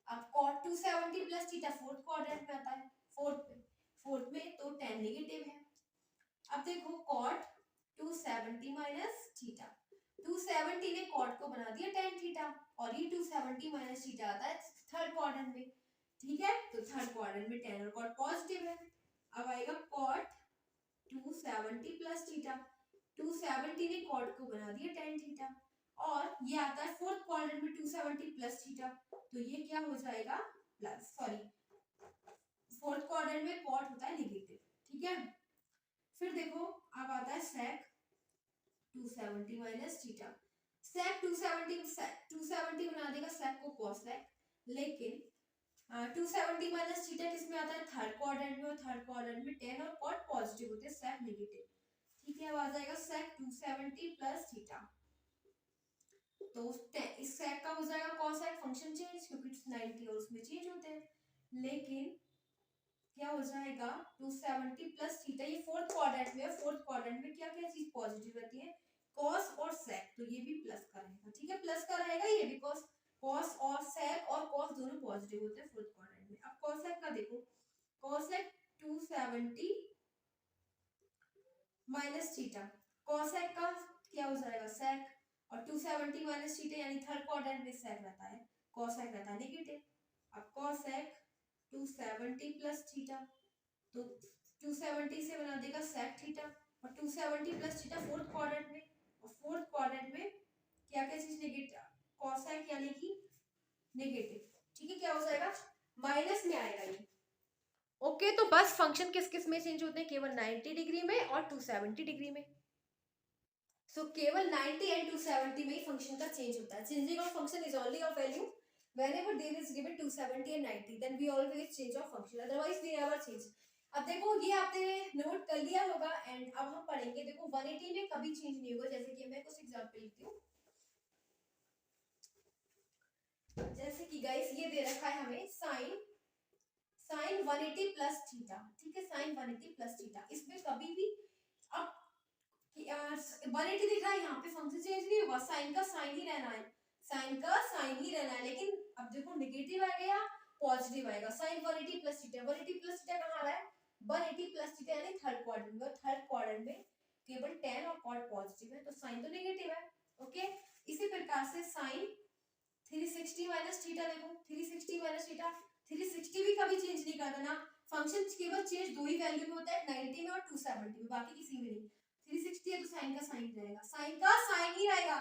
अब cot 270 plus theta fourth quadrant में आता है, फोर्थ में तो tan नेगेटिव है। अब देखो cot 270 माइनस थीटा, 270 ने cot को बना दिया tan थीटा, और ये 270 माइनस थीटा आता है थर्ड क्वाड्रेंट में, ठीक है, तो थर्ड क्वाड्रेंट में tan और cot पॉजिटिव है। अब आएगा cot 270 प्लस थीटा, 270 ने cot को बना दिया tan थीटा, और ये आता है फोर्थ क्वाड्रेंट में 270 प्लस थीटा, तो ये क्या हो जाएगा प्लस, सॉरी फोर्थ क्वाड्रेंट में cot होता है नेगेटिव, ठीक है। फिर देखो अब आता है sec 270 माइनस थीटा, sec 270 बना देगा sec को cosec, लेकिन 270 माइनस थीटा किस में आता है, थर्ड क्वाड्रेंट में, और थर्ड क्वाड्रेंट में tan और cot पॉजिटिव होते हैं, sec नेगेटिव, ठीक है। अब आ जाएगा sec 270 प्लस थीटा, तो इस सेक का हो जाएगा कॉसेक फंक्शन चेंज, क्योंकि 90 और उसमें चेंज होते हैं। लेकिन क्या हो जाएगा 270 प्लस थीटा, ये फोर्थ क्वाड्रेंट में है, फोर्थ क्वाड्रेंट में क्या क्या चीज पॉजिटिव रहती है, कॉस और सेक, तो ये भी प्लस का रहेगा। ठीक है, प्लस का रहेगा ये, बिकॉज कॉस और सेक और कॉस दोनों पॉजिटिव होते हैं फोर्थ क्वाड्रेंट में। अब कॉसेक का देखो, कॉसेक 270 माइनस थीटा, कॉसेक का क्या हो जाएगा सेक, और 270 माइनस थीटा यानी थर्ड क्वाड्रेंट में सेक रहता है, कॉसेक रहता है नेगेटिव। अब कॉसेक 270 प्लस थीटा, तो 270 से बना देगा सेक थीटा, और 270 प्लस थीटा फोर्थ क्वाड्रेंट में, और फोर्थ क्वाड्रेंट में क्या क्या चीज नेगेटिव, कॉसेक यानी कि नेगेटिव। ठीक है, क्या हो जाएगा माइनस में आएगा ये। ओके, तो बस फंक्शन किस किस में चेंज होते हैं, केवल 90 डिग्री में और 270 डिग्री में। सो केवल 90 एंड 270 में ही फंक्शन का चेंज होता है। Changing of function is only of value whenever there is given 270 and 90, then we always change of function, otherwise we never change. अब देखो ये आपने नोट कर लिया होगा, एंड अब हम पढ़ेंगे। देखो 180 में कभी चेंज नहीं होगा, जैसे कि मैं कुछ एग्जांपल लिखती हूँ। जैसे कि गाइस ये दे रखा है हमें साइन 180 प्लस थीटा। ठीक है, साइन 180 प्लस थीटा, इसमें कभी भी अब 180 दिख रहा है, यहाँ पे फंक्शन चेंज नहीं होगा, साइन का साइन ही रहना है, साइन का साइन ही रहना है। लेकिन अब देखो नेगेटिव आ गया, पॉजिटिव आएगा, sine 180 plus theta, 180 plus theta कहाँ आ रहा है, 180 प्लस थीटा यानी थर्ड क्वाड्रेंट में, थर्ड क्वाड्रेंट में केवल tan और cot पॉजिटिव है, तो साइन तो नेगेटिव है। ओके, इसी प्रकार से साइन 360 माइनस थीटा, देखो 360 माइनस थीटा, 360 भी कभी चेंज नहीं करना ना, फंक्शन केवल चेंज दो ही वैल्यू में होता है, 90 में और 270 में, बाकी किसी में नहीं। 360 है तो साइन का साइन रहेगा, साइन का साइन ही रहेगा,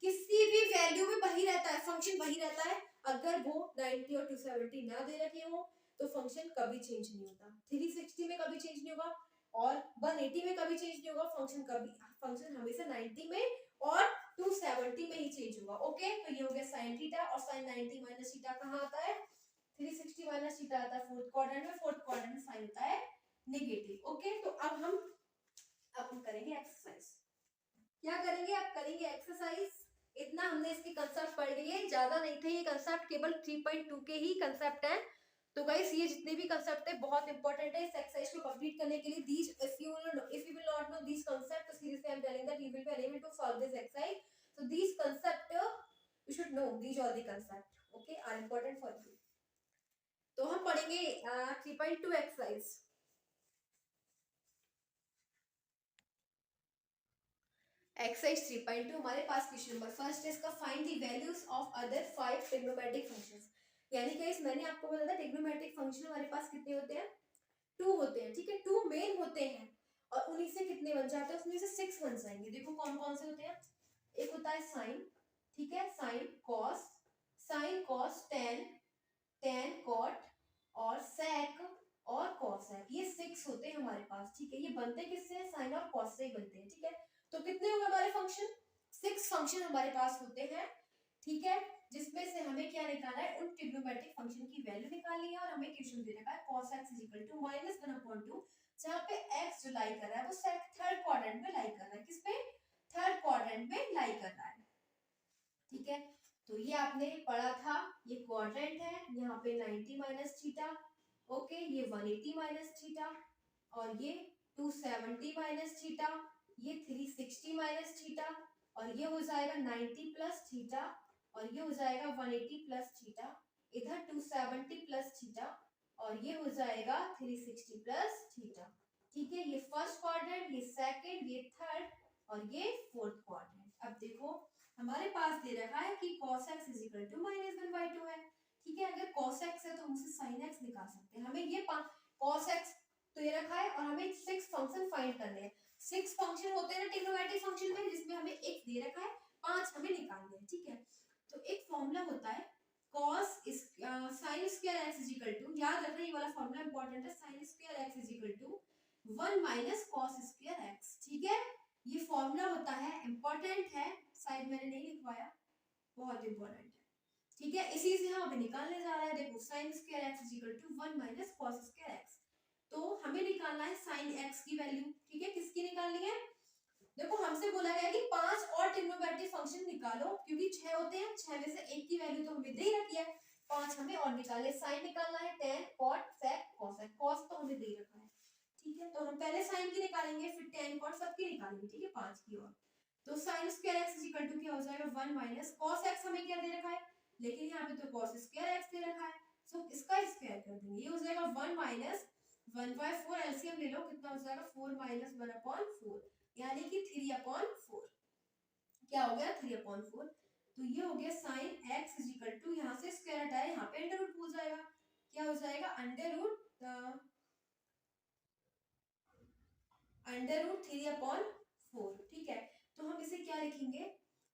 किसी भी वैल्यू में वही रहता है, फंक्शन वही रहता है। अगर वो 90 और 270 ना दे रखे हो तो फंक्शन कभी चेंज नहीं होता, 360 में कभी चेंज नहीं होगा और 180 में कभी चेंज नहीं होगा, फंक्शन हमेशा 90 में और 270 में ही चेंज होगा। ओके, तो ये हो गया साइन थीटा, और साइन 90 माइनस थीटा कहाँ आता है, 360 माइनस थीटा आता है फोर्थ क्वाड्रेंट में, फोर्थ क्वाड्रेंट में साइन होता है नेगेटिव। ओके, तो अब हम करेंगे एक्सरसाइज। क्या करेंगे, अब करेंगे एक्सरसाइज। इतना हमने इसके कंसेप्ट पढ़ लिए, ज्यादा नहीं थे ये कंसेप्ट, केवल 3.2 के ही कंसेप्ट हैं। तो गाइस ये जितने भी कंसेप्ट है बहुत इंपॉर्टेंट है इस एक्सरसाइज को कंप्लीट करने के लिए। These if you will not know these concept, seriously I am telling that you will be unable to solve this exercise. So these concept you should know, these all the concept okay are important for you. तो हम पढ़ेंगे 3.2 exercise. Exercise 3.2 हमारे पास question number first है इसका, find the values of other 5 trigonometric functions. यानी कि इस मैंने आपको बताया था ट्रिग्नोमेट्रिक फंक्शन हमारे पास कितने होते हैं, 2 होते हैं। ठीक है, 2 मेन होते हैं और उन्हीं से कितने बन जाते हैं, उसमें से 6 बन जाएंगे। देखो कौन कौन से होते हैं, एक होता है साइन, ठीक है, साइन कॉस tan cot और sec और cosec, ये 6 होते हैं हमारे पास। ठीक है, ये बनते किससे, साइन और कॉस से ही बनते हैं। ठीक है, तो कितने होंगे हमारे फंक्शन, 6 फंक्शन हमारे पास होते हैं। ठीक है, जिसमें से हमें क्या निकालना है, उन ट्रिग्नोमेट्रिक फंक्शन की वैल्यू निकालनी है, और हमें क्वेश्चन दे रखा है cos x = -1/2, जहां पे x जो लाई कर रहा है वो थर्ड क्वाड्रेंट में लाई कर रहा है, किस पे, थर्ड क्वाड्रेंट में लाई कर रहा है। ठीक है, तो ये आपने पढ़ा था, ये क्वाड्रेंट है, यहाँ पे 90 माइनस थीटा, ओके, ये 180 माइनस थीटा, और ये 270 माइनस थीटा, ये 360 माइनस थीटा, और ये हो जाएगा 90 प्लस थीटा, और ये हो जाएगा 180 प्लस थीटा, इधर 270 प्लस थीटा, और ये हो जाएगा 360 प्लस थीटा। ठीक है, ये फर्स्ट क्वाड्रेंट, ये सेकंड, ये थर्ड, और ये फोर्थ क्वाड्रेंट। अब देखो हमारे पास दे रखा है कि cos x = -1/2 है। ठीक है, अगर cos x है तो हम उसे sin x निकाल सकते हैं। हमें ये cos x तो ये रखा है और हमें 6 फंक्शन फाइंड करने हैं। 6 फंक्शन होते हैं ना ट्रिग्नोमेट्रिक फंक्शन में, जिसमें हमें x दे रखा है, 5 हमें निकालने हैं। ठीक है, तो एक फॉर्मूला होता है cos sin square x = याद रखना, ये वाला फॉर्मूला इंपॉर्टेंट है, sin square x = 1 - cos square x। ठीक है, ये फॉर्मूला होता है, इंपॉर्टेंट है, शायद मैंने नहीं लिखवाया, बहुत इंपॉर्टेंट है। ठीक है, इसी से हम अभी निकालने जा रहे हैं। देखो sin square x = 1 - cos square x, तो हमें निकालना है sin x की वैल्यू। ठीक है, किसकी निकालनी है, देखो हमसे बोला गया कि 5 और ट्रिग्नोमेट्रिक फंक्शन निकालो, क्योंकि 6 होते हैं, 6 में से एक की वैल्यू तो हमें दे ही रखी है, 5 हमें और निकाले। साइन निकालना है tan cot sec cosec, cos तो हमें दे रखा है, ठीक है, तो हम पहले साइन की निकालेंगे फिर tan cot सबकी निकालेंगे, ठीक है, 5 की। और तो sin square x equal to क्या हो जाएगा 1 माइनस cos x हमें क्या दे रखा है, लेकिन यहाँ पे तो cos स्क्वायर x दे रखा है, सो इसका स्क्वायर कर देंगे, ये हो जाएगा 1 माइनस 1/4, एलसीएम ले लो, कितना हो जाएगा 4 माइनस 1/4, यानी कि 3/4, क्या हो गया 3/4। तो ये हो गया sine x is equal to, यहाँ से स्क्वायर हटाए, यहाँ पे अंडर रूट हो जाएगा, क्या हो जाएगा अंडर रूट 3/4, ठीक है। तो हम इसे क्या लिखेंगे,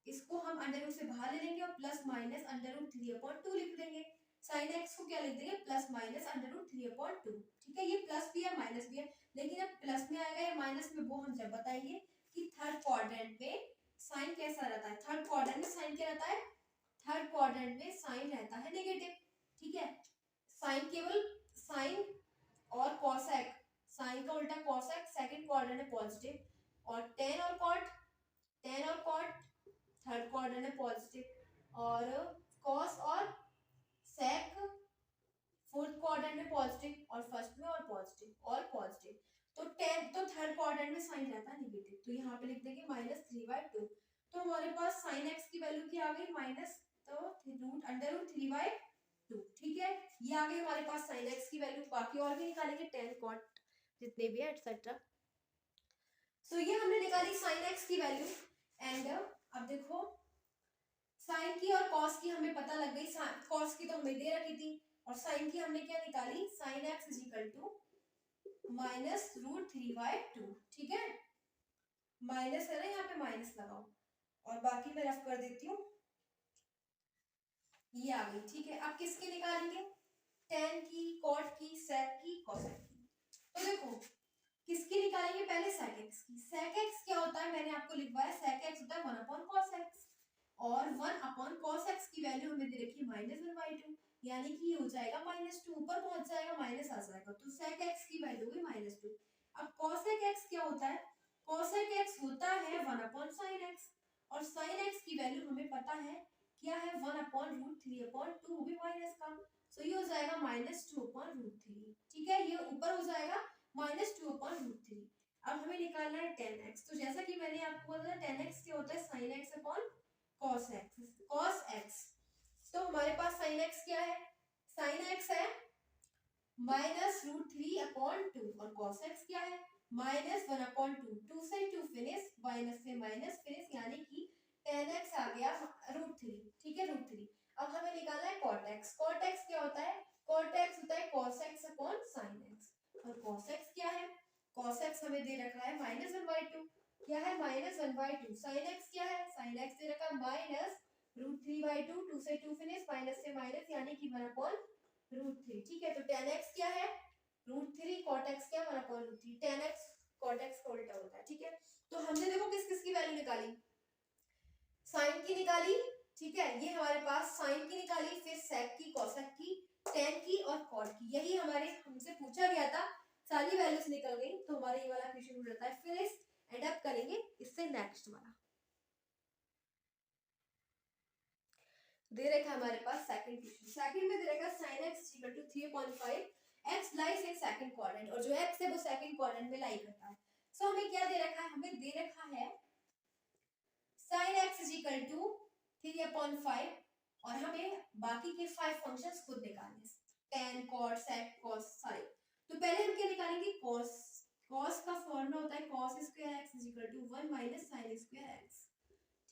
इसको हम अंडर रूट से बाहर ले लेंगे और प्लस माइनस अंडर रूट 3/2 लिख देंगे। साइन एक्स को क्या लिख देंगे प्लस माइनस अंडर रूट 3/2, ठीक है, ये प्लस भी है माइनस भी है, लेकिन अब प्लस में आएगा या माइनस में वो हम जब बताएंगे कि थर्ड क्वाड्रेंट में साइन कैसा रहता है। थर्ड क्वाड्रेंट में साइन क्या रहता है, थर्ड क्वाड्रेंट में साइन रहता है नेगेटिव, ठीक है, साइन केवल साइन और कॉसेक, साइन का उल्टा कॉसेक सेकंड क्वाड्रेंट में पॉजिटिव, और टेन और कॉट, टेन और कॉट थर्ड क्वाड्रेंट में पॉजिटिव, और कॉस और सेक फोर्थ क्वाड्रेंट में पॉजिटिव, और फर्स्ट में और पॉजिटिव, तो टेन तो थर्ड क्वाड्रेंट में साइन रहता है नेगेटिव, तो यहाँ पे लिख देंगे -3/2। तो हमारे पास साइन एक्स की वैल्यू क्या आ गई माइनस, तो रूट अंडर रूट 3/2, ठीक है, ये आ गई हमारे पास साइन एक्स की वैल्यू। बाकी और भी निकालेंगे टेन कॉट जितने भी है एटसेट्रा। सो ये हमने निकाली साइन एक्स की वैल्यू। एंड अब देखो साइन की और कॉस की हमें पता लग गई, कॉस की तो हमें दे रखी थी, और साइन की हमने क्या निकाली, sine x is equal to -√3/2, ठीक है, माइनस है ना, यहाँ पे माइनस लगाओ, और बाकी मैं रफ कर देती हूँ, ये आ गई, ठीक है। अब किसकी निकालेंगे, टेन की, कॉट की, सेक की, कॉसेक की। तो देखो किसकी निकालेंगे, पहले सेक एक्स की। सेक एक्स क्या होता है, मैंने आपको लिखवाया, सेक एक्स होता है 1/cos x, और 1/cos x की वैल्यू हमें दे रखी -1/2, यानी कि ये हो जाएगा -2, ऊपर पहुंच जाएगा माइनस आ जाएगा, तो sec x की वैल्यू हुई -2। अब cosec x क्या होता है, cosec x होता है 1/sin x, और sin x की वैल्यू हमें पता है क्या है 1/√3/2, भी माइनस का, सो ये हो जाएगा -2/√3, ठीक है, ये ऊपर हो जाएगा -2/√3। अब हमें निकालना है tan x, तो जैसा कि मैंने आपको बताया tan x क्या होता है sin x/cos x, तो हमारे पास साइन एक्स क्या है, साइन एक्स है -√3/2, और कॉस एक्स क्या है -1/2, 2 से 2 फिनिश, माइनस से माइनस फिनिश, यानी कि tan x आ गया √3, ठीक है, √3। अब हमें निकालना है cot x। cot x क्या होता है, cot x होता है cos x/sin x, और cos x क्या है, cos x हमें दे रखा है -1/2, क्या है -1/2। sin x क्या है, sin x दे रखा है -√3/2, 2 से 2 फिनिश, माइनस से माइनस, यानी कि 1/√3, ठीक है। तो tan x क्या है √3, cot x क्या 1/√3, tan x cot x का उल्टा होता है, ठीक है। तो हमने देखो किस किस की वैल्यू निकाली, साइन की निकाली, ठीक है, ये हमारे पास साइन की निकाली, फिर सेक की, कॉसेक की, tan की और cot की, यही हमारे हमसे पूछा गया था, सारी वैल्यूज निकल गई, तो हमारा ये वाला क्वेश्चन हो जाता है। फिर इस एंड अप करेंगे इससे नेक्स्ट वाला, दे रखा है हमारे पास सेकंड क्वेश्चन। सेकंड में दे रखा है sin x equal to 3/5, x lies in second quadrant, और जो x है वो सेकंड क्वाड्रेंट में लाई करता है। सो हमें क्या दे रखा है, हमें दे रखा है sin x इक्वल टू 3/5, और हमें बाकी के 5 फंक्शंस खुद निकालने, tan cot sec cos सारे। तो पहले हम क्या निकालेंगे, cos, cos का फॉर्मूला होता है cos square x equal to 1 minus sin square x,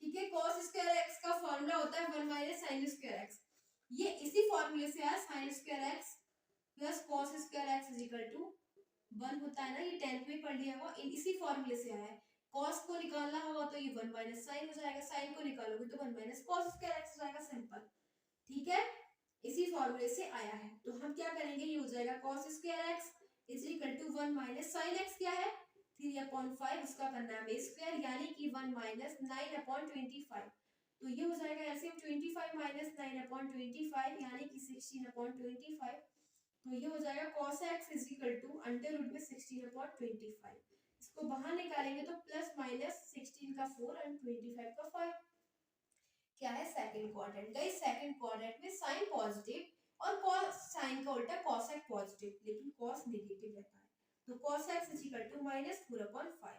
ठीक है, cos स्क्वायर x का फॉर्मूला होता है 1 माइनस sin स्क्वायर x, ये इसी फॉर्मूले से आया, sin square x plus cos square x equal to 1 होता है ना, ये 10th में पढ़ लिया हुआ, इसी फॉर्मूले से आया है। cos को निकालना होगा तो ये 1 माइनस sin हो जाएगा, sin को निकालोगे तो 1 माइनस cos स्क्वायर x हो जाएगा, सिंपल, ठीक है, इसी फॉर्मूले से आया है। तो हम क्या करेंगे, ये हो जाएगा cos square x is equal to 1 minus sin x क्या है 3/5, उसका करना है बेस स्क्वायर, यानी कि 1 माइनस 9/25, तो ये हो जाएगा एलसीएम 25 माइनस 9/25, यानी कि 16/25, तो ये हो जाएगा cos x is equal to under root में 16/25, इसको बाहर निकालेंगे तो प्लस माइनस 16 का 4 एंड 25 का 5 क्या है second quadrant. Guys second quadrant में साइन पॉजिटिव और कॉस साइन का उल्टा कॉसेक पॉजिटिव, लेकिन कॉस नेगेटिव रहता है, तो cos x is equal to -4/5।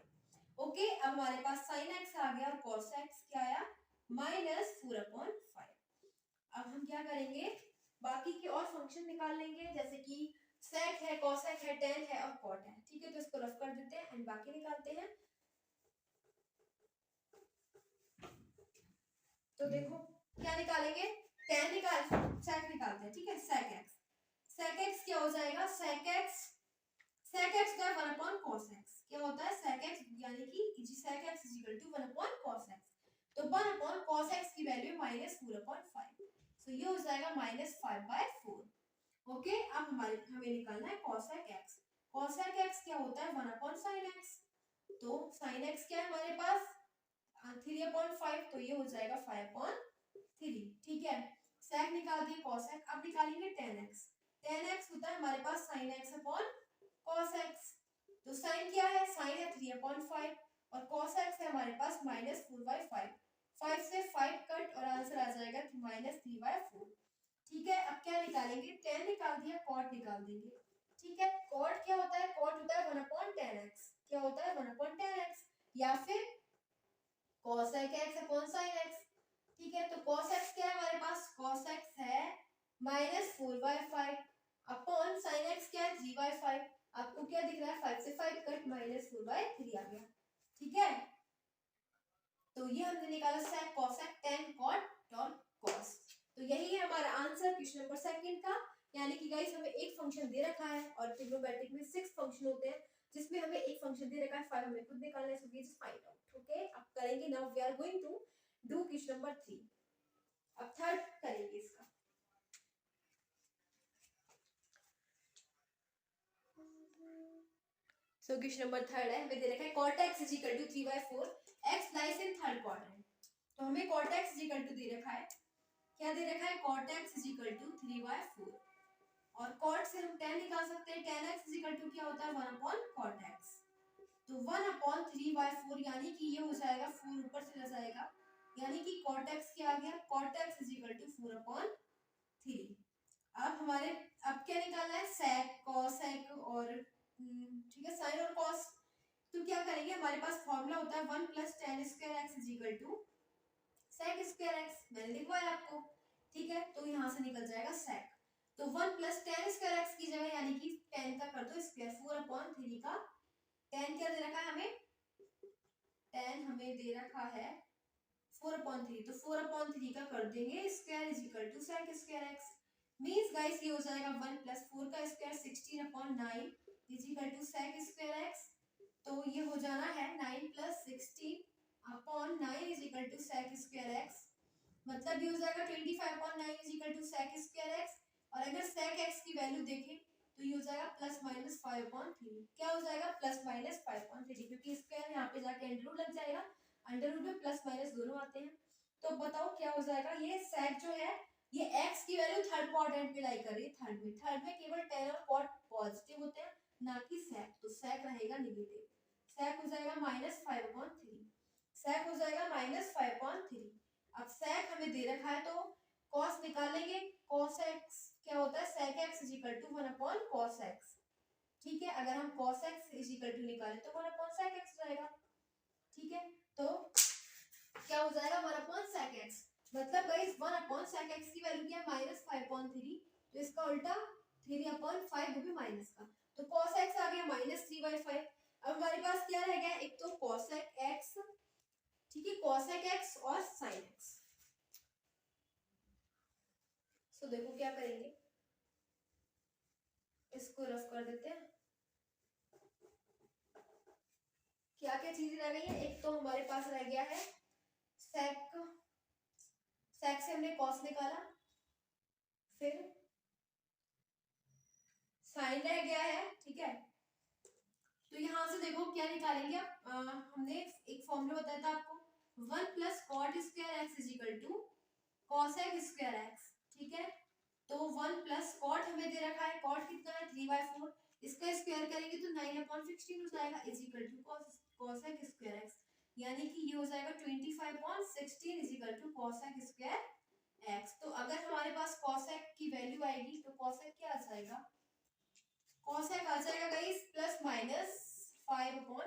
Okay, अब हमारे पास sin x आ गया और cos x क्या आया -4/5। अब हम क्या करेंगे, बाकी के और फंक्शन निकाल लेंगे, जैसे कि sec है, cosec है, tan है और cot है। ठीक है, तो इसको रफ कर देते हैं एंड बाकी निकालते हैं। तो देखो क्या निकालेंगे, tan निकाल sec निकालते हैं। ठीक है, sec x क्या हो जाएगा, sec x का 1/cos x क्या होता है, sec x यानी कि sec x is equal to 1/cos x। तो 1/cos x की वैल्यू -4/5, तो ये हो जाएगा -5/4। ओके, अब हमें निकालना है cosec x। cosec x क्या होता है 1/sin x, तो sin x क्या है हमारे पास 3/5, तो ये हो जाएगा 5/3। ठीक है, sec निकाल दिए, cosec अब निकालेंगे tan x। tan x होता है हमारे पास sin x upon cos x, तो sin क्या है, sin है 3/5 और cos x है हमारे पास -4/5। 5 से 5 कट और आंसर आ जाएगा -3/4। ठीक है, अब क्या निकालेंगे, tan निकाल दिया, cot निकाल देंगे। ठीक है, cot क्या होता है, cot होता है 1/tan x, क्या होता है 1/tan x, या फिर cosec x upon sin x। ठीक है, तो cos x क्या है हमारे पास, cos x है -4/5 अपॉन sin x क्या है 3/5। आपको क्या दिख रहा है, 5 से 5 कट -4/3 आ गया। ठीक है, तो ये हमने निकाला sec, cosec, tan, cot और cos। तो यही है हमारा आंसर क्वेश्चन नंबर सेकंड का। यानी कि गाइस हमें एक फंक्शन दे रखा है और ट्रिग्नोमेट्रिक में 6 फंक्शन होते हैं, जिसमें हमें एक फंक्शन दे रखा है 5 हमें खुद निकालना है, so we just find out. Okay, अब करेंगे, now we are going to do question number 3। अब थर्ड करेंगे इसका। सो क्वेश्चन नंबर थर्ड है, हमें दे रखा है cot x is equal to 3/4, x lies in third quadrant. तो हमें cot x is equal to दे रखा है, क्या दे रखा है, cot x is equal to 3/4 और cot से हम tan निकाल सकते हैं, tan x is equal to क्या होता है 1/cot x। तो 1/3/4 यानी कि ये हो जाएगा 4 ऊपर चला जाएगा, यानी कि cot x क्या आ गया, cot x is equal to 4/3। अब हमारे अब क्या निकालना है, sec, cosec और ठीक है sin और cos। तो क्या करेंगे, हमारे पास फॉर्मूला होता है 1 + tan square x is equal to sec square x, मैंने लिखवाया आपको। ठीक है, तो यहाँ से निकल जाएगा sec, तो 1 + tan स्क्वायर x की जगह यानी कि tan का कर दो स्क्वायर, 4/3 का tan क्या दे रखा है हमें, tan हमें दे रखा है 4/3, तो 4/3 का कर देंगे square is equal to sec square x। Means guys ये हो जाएगा 1 + 4 का square 16/9 is equal to sec square x। तो ये हो जाना है 9 + 16/9 is equal to sec square x, मतलब ये हो जाएगा 25/9 is equal to sec square x। और अगर sec x की वैल्यू देखें तो ये हो जाएगा +-5/3, क्या हो जाएगा +-5/3, क्योंकि स्क्वायर यहाँ पे जाके अंडर रूट लग जाएगा, अंडर रूट में प्लस माइनस दोनों आते हैं। तो बताओ क्या हो जाएगा, ये sec जो है ये x की वैल्यू थर्ड क्वाड्रेंट पे लाई कर रही है, थर्ड में केवल tan और cot पॉजिटिव होते हैं, ना कि sec, तो sec रहेगा नेगेटिव, sec हो जाएगा -5/3, sec हो जाएगा -5/3। अब sec हमें दे रखा है तो cos निकालेंगे, cos x क्या होता है, sec x is equal to 1/cos x। ठीक है, अगर हम cos x is equal to निकालें तो 1/sec x जाएगा। ठीक है, तो क्या हो जाएगा 1/sec x, मतलब गाइस 1/sec x की वैल्यू क्या है -5/3, तो इसका उल्टा 3/5 वो भी माइनस का, तो cos x आ गया -3/5। अब हमारे पास क्या रह गया, एक तो cosec x, ठीक है, cosec x और sin x। सो देखो क्या करेंगे, इसको रफ कर देते हैं। क्या क्या चीजें रह गई है, एक तो हमारे पास रह गया है sec, sec से हमने cos निकाला, फिर sin रह गया है। ठीक है, तो यहाँ से देखो क्या निकालेंगे आप, हमने एक फॉर्मूला बताया था आपको 1 + cot square x is equal to cosec square x। ठीक है, तो 1 + cot हमें दे रखा है, cot कितना है 3/4, इसका स्क्वायर करेंगे तो 9/5 25/16 हो जाएगा is equal to cosec square x, यानी कि ये हो जाएगा 25/16 is equal to cosec square x। तो अगर हमारे पास cosec की वैल्यू आएगी तो cosec क्या आ जाएगा, cosec आ जाएगा गाइस +/-5/4,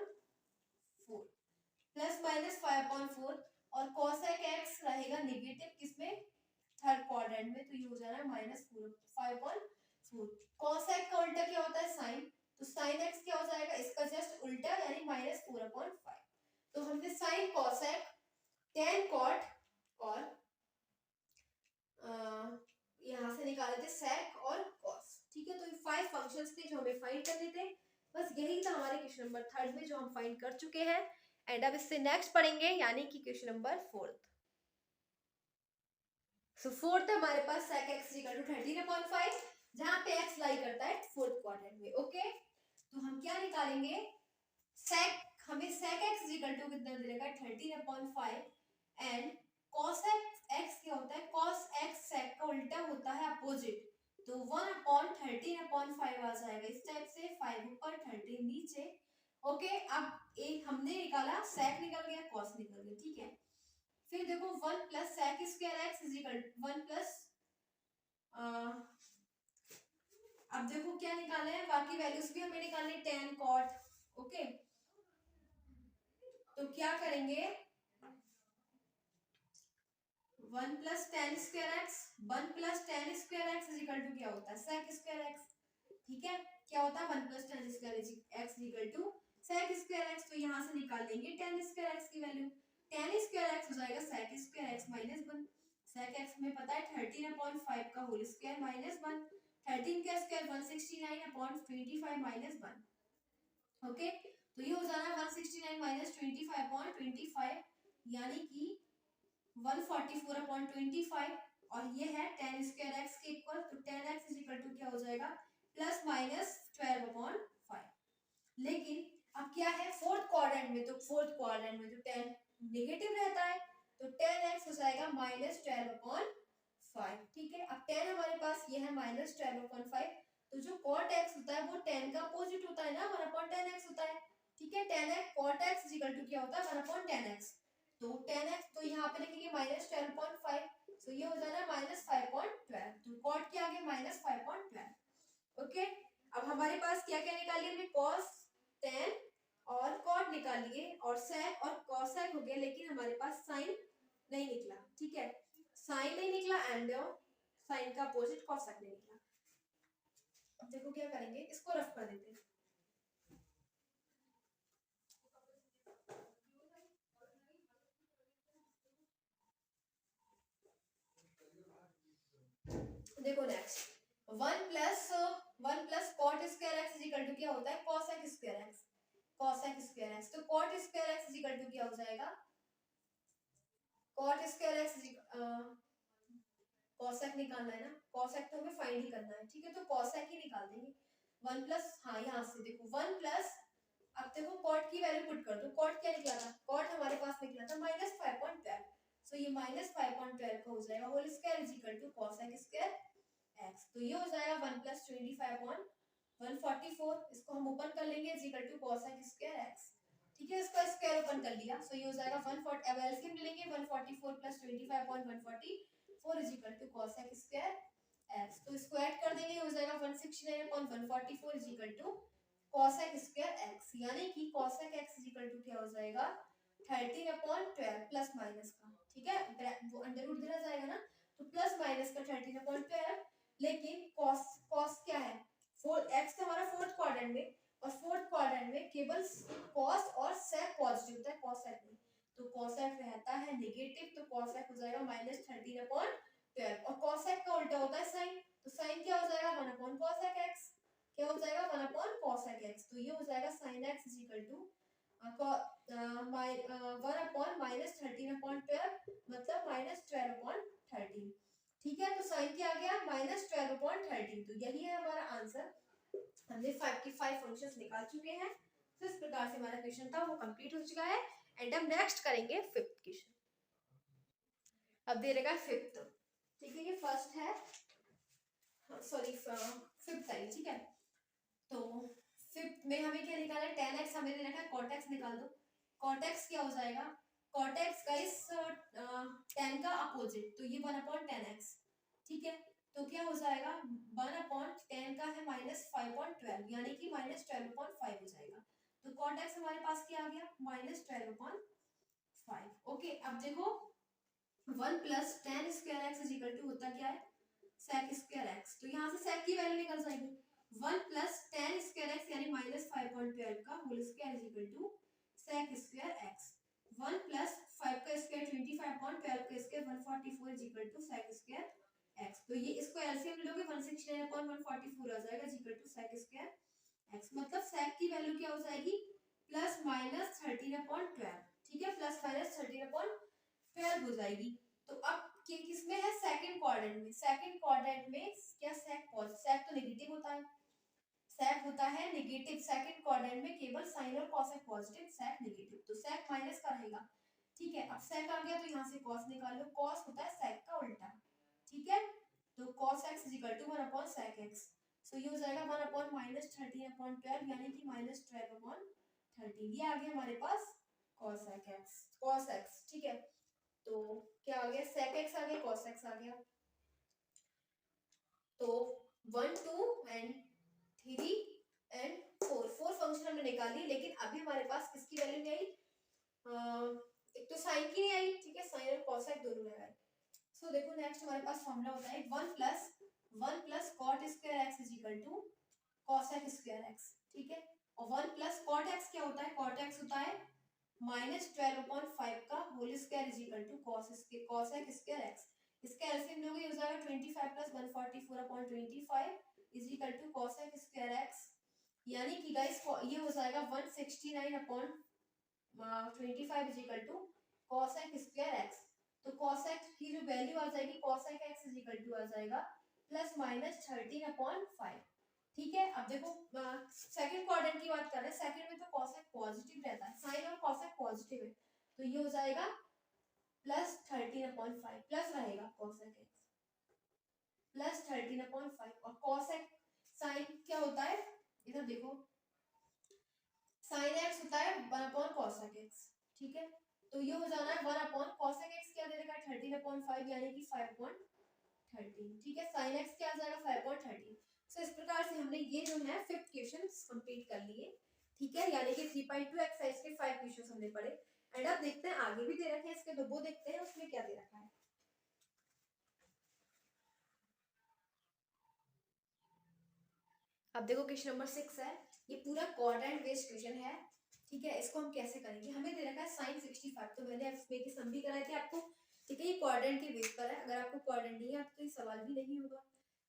+/-5/4, और cosec x रहेगा नेगेटिव किसमें, थर्ड क्वाड्रेंट में, तो ये हो जाएगा -5/4। cosec का उल्टा क्या होता है, साइन, तो sin x क्या हो जाएगा, इसका जस्ट उल्टा यानी -4/5। तो हमने sin cosec tan cot और यहाँ से निकाले थे sec और cos, ठीक है। तो ये 5 फंक्शंस थे जो हमें फाइंड करने थे, बस यही था हमारे क्वेश्चन नंबर 3 में जो हम फाइंड कर चुके हैं। एंड अब इससे नेक्स्ट पढ़ेंगे यानी कि क्वेश्चन नंबर 4। सो फोर्थ हमारे पास sec x इक्वल टू 13/5, जहां पे x लाई करता है फोर्थ क्वाड्रेंट में। ओके, तो हम क्या निकालेंगे, sec, हमें sec x इक्वल टू कितना देगा 13/5, एंड cos x क्या होता है, cos x sec का उल्टा होता है अपोजिट, तो 1/13/5 आ जाएगा इस टाइप से, 5 ऊपर 13 नीचे। ओके, अब एक हमने निकाला sec निकल गया, cos निकल गया, ठीक है। फिर देखो 1 + sec square x is equal 1 plus, अब देखो क्या निकाले हैं, बाकी वैल्यूज भी हमें निकालनी, tan cot। ओके, तो क्या करेंगे, 1 + tan square x, 1 + tan square x is equal to क्या होता है, sec स्क्वायर x, ठीक है। क्या होता है 1 + tan square x is equal to sec square x, तो यहाँ से निकाल लेंगे tan स्क्वायर x की वैल्यू, tan स्क्वायर x हो जाएगा sec square x -1, sec x में पता है 13/5 का होल स्क्वायर -1, 13 का स्क्वायर 169/25 -1। ओके, तो ये हो जाना 169 - 25/25, यानी कि 144/25, और ये है tan स्क्वायर x के इक्वल, तो tan x is equal to क्या हो जाएगा +/-12/5। लेकिन अब क्या है, फोर्थ क्वाड्रेंट में, तो फोर्थ क्वाड्रेंट में तो tan नेगेटिव रहता है, तो tan x हो जाएगा -12/5, ठीक है। अब tan हमारे पास ये है -12/5, तो जो cot x होता है वो tan का अपोजिट होता है ना, 1/tan x होता है, ठीक है। tan x cot x is equal to क्या होता है 1/tan x, तो tan x, तो यहाँ पे लिखेंगे -12/5, तो ये हो जाना -5/12, तो cot के आगे -5/12। ओके, अब हमारे पास क्या क्या निकालिए, हमने cos tan और cot निकाल लिए, और sec और cosec हो गया, लेकिन हमारे पास sin नहीं निकला, ठीक है, sin नहीं निकला, एंड sin का अपोजिट cosec नहीं निकला। अब देखो क्या करेंगे, इसको रफ कर देते हैं। देखो next, 1 + cot square x is equal to क्या होता है cosec square x, cosec square x, तो cot square x is equal to क्या हो जाएगा, cot स्क्वायर x cosec निकालना है ना, cosec तो हमें फाइंड ही करना है, ठीक है, तो cosec ही निकाल देंगे। 1 प्लस, हाँ यहाँ से देखो 1 प्लस, अब देखो cot की वैल्यू पुट कर दो, cot क्या निकला था, cot हमारे पास निकला था -5/12, सो ये -5/12 का हो जाएगा whole square is equal to cosec square x, तो ये हो जाएगा 1 + 25/144, इसको हम ओपन कर लेंगे is equal to cosec square x, ठीक है, इसका स्क्वायर ओपन कर लिया, सो ये हो जाएगा 140, अब एलसीएम ले लेंगे 144 + 25/144 is equal to cosec square x, तो इसको ऐड कर देंगे, हो जाएगा 169/144 is equal to cosec square x, यानी कि cosec x is equal to क्या हो जाएगा 13/12 प्लस माइनस का, ठीक है, वो अंडर रूट दिया जाएगा ना, तो प्लस माइनस का 13/12, लेकिन cos क्या है, x हमारा फोर्थ क्वाड्रेंट में, और फोर्थ क्वाड्रेंट में केवल cos और sec पॉजिटिव होता है, cosec नहीं, तो cosec रहता है नेगेटिव, तो cosec हो जाएगा -13/12, और cosec का उल्टा होता है sin, तो sin क्या हो जाएगा 1/cosec x, क्या हो जाएगा 1/cosec x, तो ये हो जाएगा sin x is equal to 1/-13/12 मतलब -12/13, ठीक है, तो sin क्या आ गया -12/13, तो यही है हमारा आंसर। हमने 5 की 5 फंक्शंस निकाल चुके हैं, तो इस प्रकार से हमारा क्वेश्चन था वो कंप्लीट हो चुका है। एंड हम नेक्स्ट करेंगे फिफ्थ क्वेश्चन। अब दे रहेगा फिफ्थ, ठीक है, ये फर्स्ट है, सॉरी फिफ्थ है, ठीक है, तो फिफ्थ में हमें क्या निकालना है, tan x हमें दे रखा है, cot x निकाल दो। cot x क्या हो जाएगा, cot x का इस tan का अपोजिट, तो ये 1/tan x, ठीक है। तो क्या हो जाएगा, 1/tan का है -5/12, यानी कि -12/5 हो जाएगा। तो cot x हमारे पास क्या आ गया, -12/5। ओके, अब देखो 1 + tan² x = होता क्या है, sec² x। तो यहाँ से sec की वैल्यू निकल जाएगी, 1 + tan² x यानी -5/12 का होल स्क्वायर = sec² x। 1 + 5 का स्क्वायर 25/12 का स्क्वायर 144 = sec² x। तो ये इसको एलसीएम लोगे 169/144 आ जाएगा = sec² x। मतलब sec की वैल्यू क्या हो जाएगी, ±13/12, ठीक है, ±13/12 हो जाएगी। तो अब किसमें है, सेकंड क्वाड्रेंट में। सेकंड क्वाड्रेंट में क्या sec तो नेगेटिव होता है, sec होता है नेगेटिव। सेकंड क्वाड्रेंट में केवल साइन और cosec पॉजिटिव, sec नेगेटिव, तो sec माइनस का रहेगा, ठीक है। अब sec आ गया तो यहाँ से cos निकाल लो, cos होता है sec का उल्टा, ठीक है। तो cos x = 1/sec x। सो ये हो जाएगा 1/-13/12 यानी कि -12/13। ये आ गया हमारे पास cos x, ठीक है। तो क्या आ गया, sec x आ गया, cos x आ गया। तो 1 2 एंड 3 एंड 4 फंक्शन हमने निकाल ली, लेकिन अभी हमारे पास किसकी वैल्यू नहीं आई, एक तो साइन की नहीं आई, ठीक है, साइन और cosec दोनों में आई। सो देखो नेक्स्ट हमारे पास फॉर्मूला होता है 1 + cot² x = cosec² x, ठीक है। और 1 + cot x क्या होता है, cot x होता है -12/5 का होल स्क्वायर = cosec² x। इसका एलसीएम लोगे हो जाएगा 25 + 144/25 = cosec² x, यानी कि गाइस ये हो जाएगा 169/25 = cosec² x। तो cosec की जो वैल्यू आ जाएगी cosec x = आ जाएगा ±13/5, ठीक है। अब देखो सेकंड क्वाड्रेंट की बात कर रहे हैं, सेकंड में तो cosec पॉजिटिव रहता है, साइन और cosec पॉजिटिव है, तो ये हो जाएगा +13/5, प्लस रहेगा cosec x +13/5। और cosec साइन क्या होता है, इधर देखो sin x होता है 1/cosec x, ठीक है। तो ये हो जाना है 1/cosec x क्या दे रखा है 13/5 यानी कि 5/13, ठीक है। sin x क्या आ जाएगा 5/13। सो इस प्रकार से हमने ये जो है 5 क्वेश्चंस कंप्लीट कर लिए, ठीक है, यानी कि 3.2 एक्सरसाइज के 5 क्वेश्चंस हमने पढ़े। एंड अब देखते हैं आगे भी दे रखे हैं इसके, तो वो देखते हैं उसमें क्या दे रखा है। अब देखो क्वेश्चन नंबर 6 है, ये पूरा क्वाड्रेंट बेस्ड क्वेश्चन है, ठीक है। इसको हम कैसे करेंगे, हमें दे रखा है sin 65, तो मैंने इसमें की सम भी कराए थे आपको, ठीक है। ये क्वाड्रेंट के बेस पर है, अगर आपको क्वाड्रेंट नहीं है तो ये सवाल भी नहीं होगा,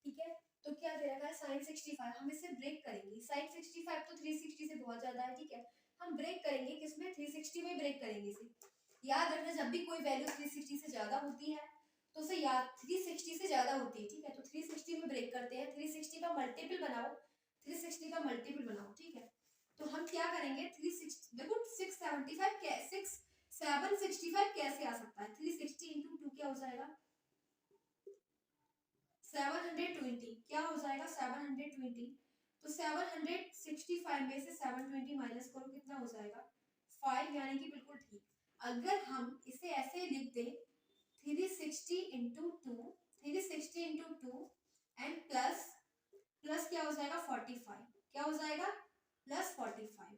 ठीक है। तो क्या दे रखा है sin 65, हम इसे ब्रेक करेंगे। sin 65 तो 360 से बहुत ज्यादा है, ठीक है। हम ब्रेक करेंगे किसमें, 360 में ब्रेक करेंगे इसे। याद रखना जब भी कोई वैल्यू 360 से ज्यादा होती है तो उसे याद 360 से ज्यादा होती है, ठीक है। तो 360 में ब्रेक करते हैं, 360 का मल्टीपल बनाओ, 360 का मल्टीपल बनाओ, ठीक है। तो हम क्या करेंगे 360, देखो 765 कैसे आ सकता है, 360 × 2 क्या हो जाएगा 720, क्या हो जाएगा 720। तो 765 में से 720 माइनस करो, कितना हो जाएगा 5, यानी कि बिल्कुल ठीक। अगर हम इसे ऐसे लिख दें 360 × 2, 360 × 2 एंड प्लस क्या हो जाएगा 45, क्या हो जाएगा +45,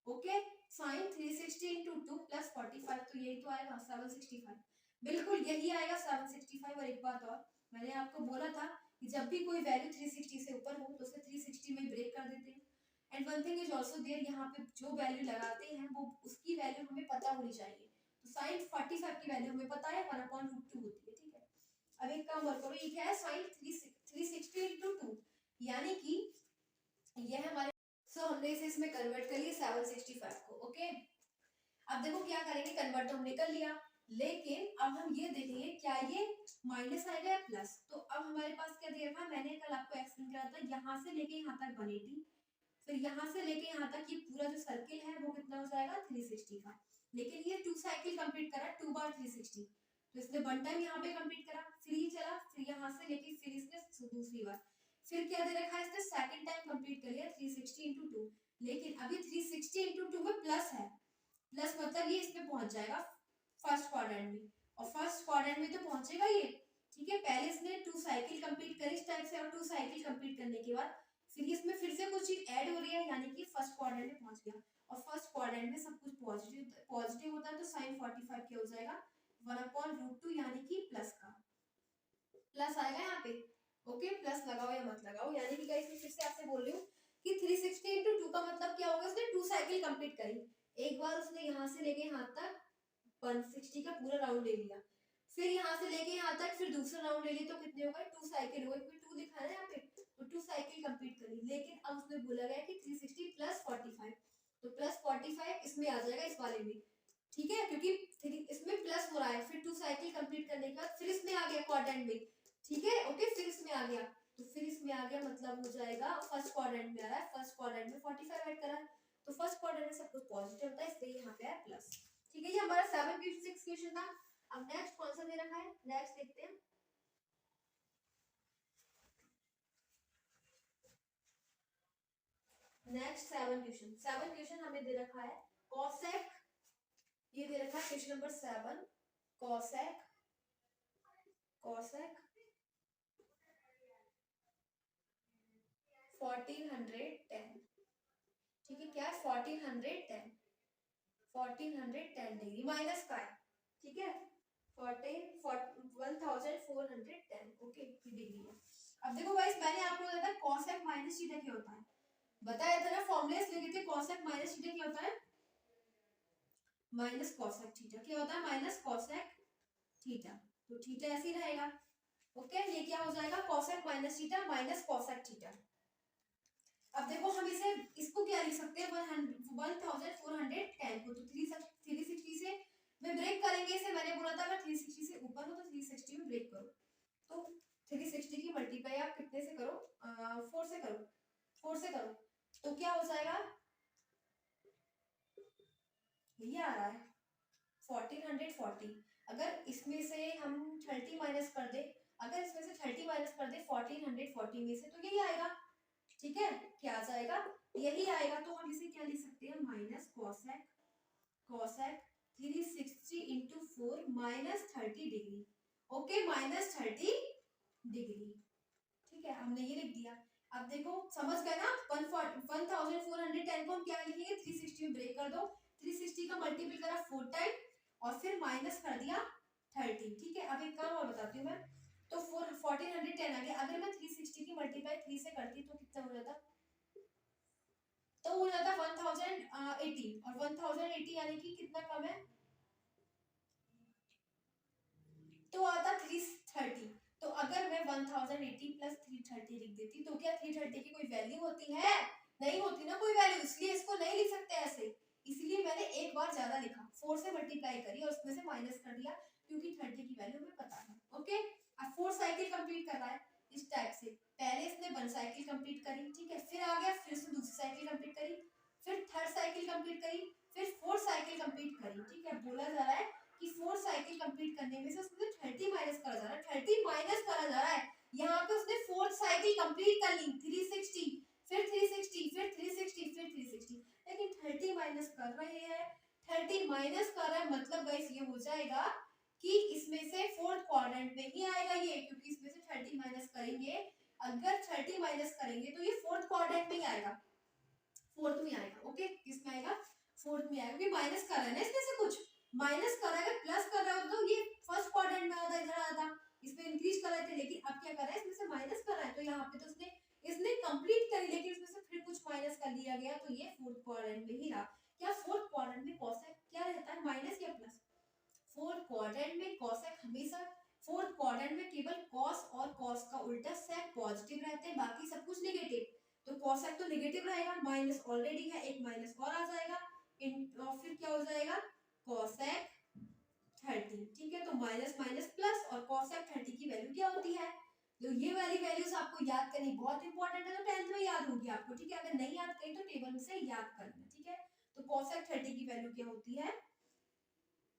ओके। साइन 360 × 2 + 45, तो यही तो आएगा 765, बिल्कुल यही आएगा 765। और एक बात और, मैंने आपको बोला था कि जब भी कोई वैल्यू 360 से ऊपर हो तो उसे 360 में ब्रेक कर देते हैं। And one thing is also there, यहाँ पे जो वैल्यू लगाते हैं वो उसकी वैल्यू हमें पता होनी चाहिए। तो साइन 45 की वैल्यू हमें पता है 1/√2 होती है, ठीक है। अब एक काम और करो, ये क्या है साइन 360 × 2, यानी कि यह हमारे हमने इसे इसमें कन्वर्ट कर लिया 765 को, ओके। अब देखो क्या करेंगे, कन्वर्ट तो हमने कर लिया, लेकिन अब हम ये देखेंगे क्या ये माइनस आएगा या प्लस। तो अब हमारे पास क्या दिया था, मैंने कल आपको एक्सप्लेन किया था, यहाँ से लेके यहाँ तक 180, फिर यहाँ से लेके यहाँ तक ये पूरा जो सर्किल है वो कितना हो जाएगा 360 का। लेकिन ये 2 साइकिल कंप्लीट करा 2 बार 360, तो इसने 1 टाइम यहाँ पे कंप्लीट करा, फिर ये चला, फिर यहाँ से लेके फिर इसने दूसरी बार, फिर क्या दे रखा है इसने सेकंड टाइम कंप्लीट कर लिया 360 × 2। 360 इंटू 2 में प्लस है, प्लस मतलब ये इसमें पहुंच जाएगा फर्स्ट क्वाड्रेंट में, और फर्स्ट क्वाड्रेंट में तो पहुंचेगा ये, ठीक है। पहले इसने 2 साइकिल कंप्लीट करी इस टाइप से, और 2 साइकिल कंप्लीट करने के बाद फिर इसमें फिर से कुछ चीज ऐड हो रही है, यानी कि फर्स्ट क्वाड्रेंट में पहुंच गया, और फर्स्ट क्वाड्रेंट में सब कुछ पॉजिटिव होता है, तो sin 45 क्या हो जाएगा 1/√2, यानी कि प्लस का प्लस आएगा यहाँ पे। ओके, प्लस लगाओ या मत लगाओ, यानी कि गाइस मैं फिर से आपसे बोल रही हूँ कि 360 इंटू 2 का मतलब क्या होगा, उसने 2 साइकिल कंप्लीट करी, एक बार उसने यहाँ से लेके यहाँ तक 160 का पूरा राउंड ले लिया, फिर यहाँ से लेके यहाँ तक फिर दूसरा राउंड ले लिया, तो कितने हो गए 2 साइकिल हो गए, 2 लिखा है यहाँ पे, तो 2 साइकिल कंप्लीट करी। लेकिन अब उसमें बोला गया कि 360 प्लस 45, तो प्लस 45 इसमें आ जाएगा इस वाले में, ठीक है, क्योंकि इसमें प्लस हो रहा है, फिर 2 साइकिल कंप्लीट करने के बाद फिर इसमें आ गया क्वाड्रेंट में, ठीक है। ओके, फिर इसमें आ गया, तो फिर इसमें आ गया मतलब हो जाएगा फर्स्ट क्वाड्रेंट में आ रहा है, फर्स्ट क्वाड्रेंट में 45 ऐड करा, तो फर्स्ट क्वाड्रेंट में सब कुछ पॉजिटिव होता है, इसलिए यहाँ पे है प्लस, ठीक है। ये हमारा 7 क्वेश्चन था। अब नेक्स्ट कौन सा दे रखा है, नेक्स्ट देखते हैं। नेक्स्ट 7 क्वेश्चन हमें दे रखा है कॉसेक, ये दे रखा है क्वेश्चन नंबर 7, कॉसेक 1410, ठीक है, क्या 1410 डिग्री माइनस का है, ठीक है, 1410 ओके डिग्री है। अब देखो गाइस, मैंने आपको बताया था कॉसेक माइनस थीटा क्या होता है, बताया था ना, फॉर्मूले लिखे थे, कॉसेक माइनस थीटा क्या होता है, माइनस कॉसेक थीटा क्या होता है, माइनस कॉसेक थीटा, तो थीटा ऐसे ही रहेगा। ओके, ये क्या हो जाएगा cosec minus theta minus cosec theta. अब देखो हम इसको क्या लिख सकते हैं 1410 को, तो 360 से में ब्रेक करेंगे इसे, मैंने बोला था अगर 360 से ऊपर हो तो 360 में ब्रेक करो, तो 360 की मल्टीप्लाई आप कितने से करो, 4 से करो, 4 से करो, तो क्या हो जाएगा, ये आ रहा है 1440। अगर इसमें से हम 30 माइनस कर दे, अगर इसमें से 30 माइनस कर दे 1440 में से, तो यही आएगा, ठीक है, क्या आ जाएगा, यही आएगा। तो हम इसे क्या लिख सकते हैं, minus cosec 360 into 4 minus 30 degree, okay, minus 30 degree, ठीक है, हमने ये लिख दिया। अब देखो समझ गए ना, 1410 को हम क्या लिखेंगे, 360 में ब्रेक कर दो, 360 का मल्टीपल करा 4 टाइम और फिर माइनस कर दिया 30, ठीक है। अब एक काम और बताती हूँ मैं, तो 1410 आ गया, अगर मैं 360 की मल्टीप्लाई 3 से करती तो कितना हो जाता, तो हो जाता 1080, और 1080 यानी कि कितना कम है, तो आता 330, तो अगर मैं 1080 प्लस 330 लिख देती तो क्या 330 की कोई वैल्यू होती है, नहीं होती ना कोई वैल्यू, इसलिए इसको नहीं लिख सकते ऐसे, इसलिए मैंने एक बार ज्यादा लिखा, 4 से मल्टीप्लाई करी और उसमें से माइनस कर दिया, क्योंकि 30 की वैल्यू हमें पता है। ओके, अब 4 साइकिल कंप्लीट कर रहा है इस टाइप से, पहले इसने 1 साइकिल कंप्लीट करी, ठीक है, फिर आ गया, फिर इसने दूसरी साइकिल कंप्लीट करी, फिर थर्ड साइकिल कंप्लीट करी, फिर 4 साइकिल कंप्लीट करी, ठीक है। बोला जा रहा है कि 4 साइकिल कंप्लीट करने में से उसने 30 माइनस करा जा रहा है, 30 माइनस करा जा रहा है, यहाँ पे उसने 4 साइकिल कंप्लीट कर ली, 360 फिर 360 फिर 360 फिर 360, लेकिन 30 माइनस कर रहे हैं, 30 माइनस कर रहा है, मतलब गाइस ये हो जाएगा कि इसमें से फोर्थ क्वाड्रेंट में ही आएगा ये, क्योंकि इसमें से 30 माइनस करेंगे, अगर 30 माइनस करेंगे तो ये फोर्थ क्वाड्रेंट में ही आएगा, फोर्थ में आएगा, ओके, किसमें आएगा, फोर्थ में आएगा, क्योंकि माइनस कर रहा है ना इसमें से कुछ, माइनस कर रहा है, प्लस कर रहा है तो ये फर्स्ट क्वाड्रेंट में आता, इधर आता, इसमें इंक्रीज कर रहे थे, लेकिन अब क्या कर रहा है, इसमें से माइनस कर रहा है, तो यहाँ पे तो इसने कंप्लीट करी, लेकिन इसमें से फिर कुछ माइनस कर दिया गया, तो ये फोर्थ क्वाड्रेंट में ही रहा। क्या फोर्थ क्वाड्रेंट में कॉसेक क्या रहता है, माइनस या प्लस, फोर्थ क्वाड्रेंट में कॉसेक हमेशा, फोर्थ क्वाड्रेंट में केवल कॉस और कॉस का उल्टा सेक पॉजिटिव रहते हैं, बाकी सब कुछ नेगेटिव, तो कॉसेक तो नेगेटिव रहेगा, माइनस ऑलरेडी है, एक माइनस और आ जाएगा, और फिर क्या हो जाएगा कॉसेक 30, ठीक है, तो माइनस माइनस प्लस, और कॉसेक 30 की वैल्यू क्या होती है, तो ये वाली वैल्यूज आपको याद करनी बहुत इंपॉर्टेंट है, तो 10th में याद होगी आपको, ठीक है, अगर नहीं याद करी तो टेबल में से याद करना, ठीक है। तो cosec 30 की वैल्यू क्या होती है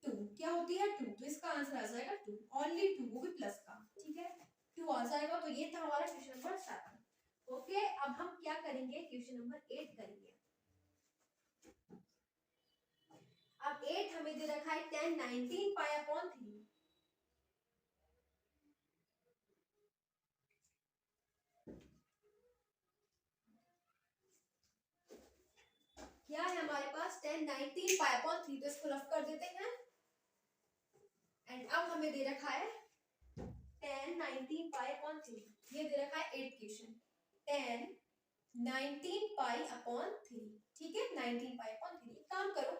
2, क्या होती है 2, तो इसका आंसर आ जाएगा 2, ओनली 2, वो भी प्लस का, ठीक है, 2 आ जाएगा। तो ये था हमारा क्वेश्चन नंबर 7। ओके, अब हम क्या करेंगे, क्वेश्चन नंबर 8 करेंगे। हमें दे रखा है 10 19 पाई अपॉन 3। क्या है हमारे पास 10 19 पाई अपॉन 3, तो इसको रफ कर देते हैं। एंड अब हमें दे रखा है 10 19 पाई अपॉन 3, ये दे रखा है 8 क्वेश्चन। 10 19 पाई अपॉन 3, ठीक है, 19 पाई अपॉन 3। काम करो,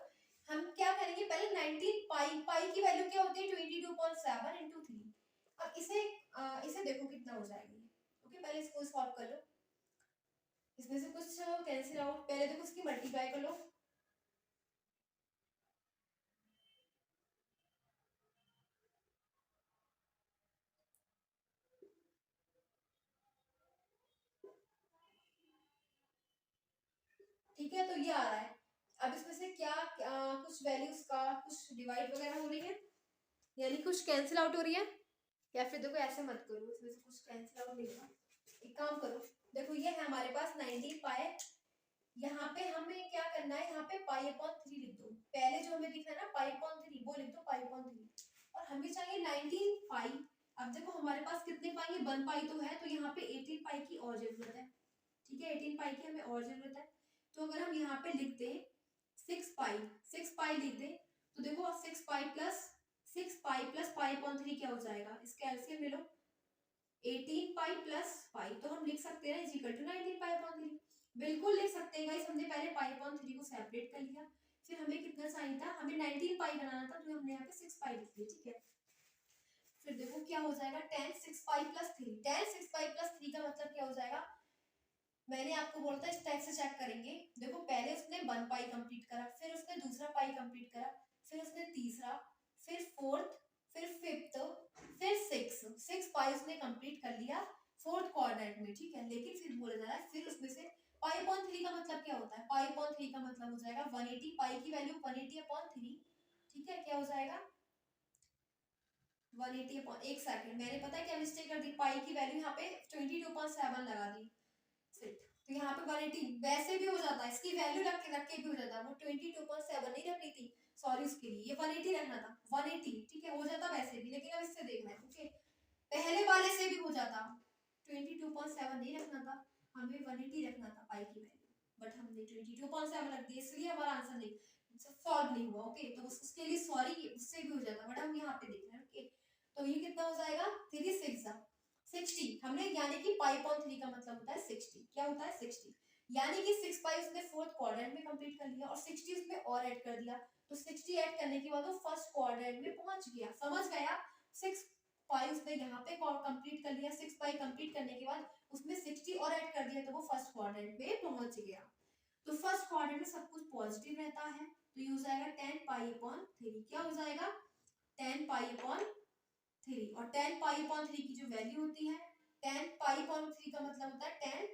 हम क्या करेंगे, पहले 19 पाई की वैल्यू क्या होती है 22.7 इंटू 3। अब इसे देखो कितना हो जाएगी। ओके, पहले इसको सॉल्व कर लो, इसमें से कुछ कैंसिल आउट, पहले देखो इसकी मल्टीप्लाई कर लो। ठीक है, तो ये आ रहा है। अब इसमें से क्या कुछ वैल्यूज का कुछ डिवाइड वगैरह हो रही है, यानी कुछ कैंसिल आउट हो रही है, या फिर देखो ऐसे मत करो, इसमें से कुछ कैंसिल आउट नहीं होगा। एक काम करो, देखो ये है हमारे पास 19 पाई, यहाँ पे हमें क्या करना है, यहाँ पे पाई अपॉन 3 लिख दो। पहले जो हमें दिख रहा है ना पाई अपॉन 3, वो लिख दो पाई अपॉन 3। और हमें चाहिए 19 पाई। अब देखो हमारे पास कितने पाई है, 1 पाई तो है, तो यहाँ पे 18 पाई की और जरूरत है। ठीक है, 18 पाई की हमें और जरूरत है। तो अगर हम यहाँ पे लिख दें 6 पाई लिख दें, तो देखो 6 पाई प्लस पाई अपॉन 3 क्या हो जाएगा, इसका एलसीएम ले लो, 18 पाई प्लस पाई, तो हम लिख सकते हैं is equal to 19 pi upon 3। बिल्कुल लिख सकते हैं गाइस, हमने पहले पाई अपॉन 3 को सेपरेट कर लिया, फिर हमें कितना चाहिए था, हमें 19 पाई बनाना था, तो हमने यहाँ पे 6 पाई लिख दिया। ठीक है, फिर देखो क्या हो जाएगा, 10 6 पाई प्लस 3, 10 6 पाई प्लस 3 का मतलब क्या हो जाएगा, मैंने आपको बोला था इस टाइप से चेक करेंगे। देखो पहले उसने 1 पाई कंप्लीट करा, फिर उसने दूसरा पाई कंप्लीट करा, फिर उसने तीसरा, फिर फोर्थ, फिर फिफ्थ, फिर 6 पाई उसने कंप्लीट कर लिया फोर्थ क्वाड्रेंट में। ठीक है, लेकिन फिर बोला जा रहा है फिर उसमें से पाई अपॉन 3 का मतलब क्या होता है, पाई अपॉन 3 का मतलब हो जाएगा 180, पाई की वैल्यू 180 अपॉन 3। ठीक है, क्या हो जाएगा 180 अपॉन, एक सेकंड, मैंने पता है क्या मिस्टेक कर दी, पाई की वैल्यू यहाँ पे 22.7 लगा दी, तो यहाँ पे 180 वैसे भी हो जाता है, इसकी वैल्यू रख के भी हो जाता है, वो 22.7 नहीं रखनी थी, सॉरी उसके लिए, ये 180 रखना था, 180। ठीक है, हो जाता वैसे भी, लेकिन अब इससे देखना है। ओके, पहले वाले से भी हो जाता, 22.7 नहीं रखना था, हमें 180 रखना था पाई की वैल्यू, बट हमने 22.7 रख दिया, इसलिए हमारा आंसर नहीं सॉल्व नहीं हुआ। ओके, तो उसके लिए सॉरी, उससे भी हो जाता, बट हम यहाँ पे देख रहे हैं। ओके, तो ये कितना हो जाएगा 3 6 60, हमने यानी कि पाई अपॉन 3 का मतलब होता है 60, क्या होता है 60, यानी कि 6 पाई उसने फोर्थ क्वाड्रेंट में कंप्लीट कर लिया और 60 उसमें और ऐड कर दिया, तो 60 ऐड करने के बाद वो फर्स्ट क्वाड्रेंट में पहुंच गया। समझ गया, 6 पाई उसने यहाँ पे कंप्लीट कर लिया, 6 पाई कंप्लीट करने के बाद उसमें 60 और ऐड कर दिया, तो वो फर्स्ट क्वाड्रेंट में पहुंच गया। तो फर्स्ट क्वाड्रेंट में सब कुछ पॉजिटिव रहता है, तो ये हो जाएगा 10 पाई अपॉन 3, क्या हो जाएगा 10 पाई अपॉन 3, और 10 पाई अपॉन 3 की जो वैल्यू होती है, 10 पाई अपॉन 3 का मतलब होता है 10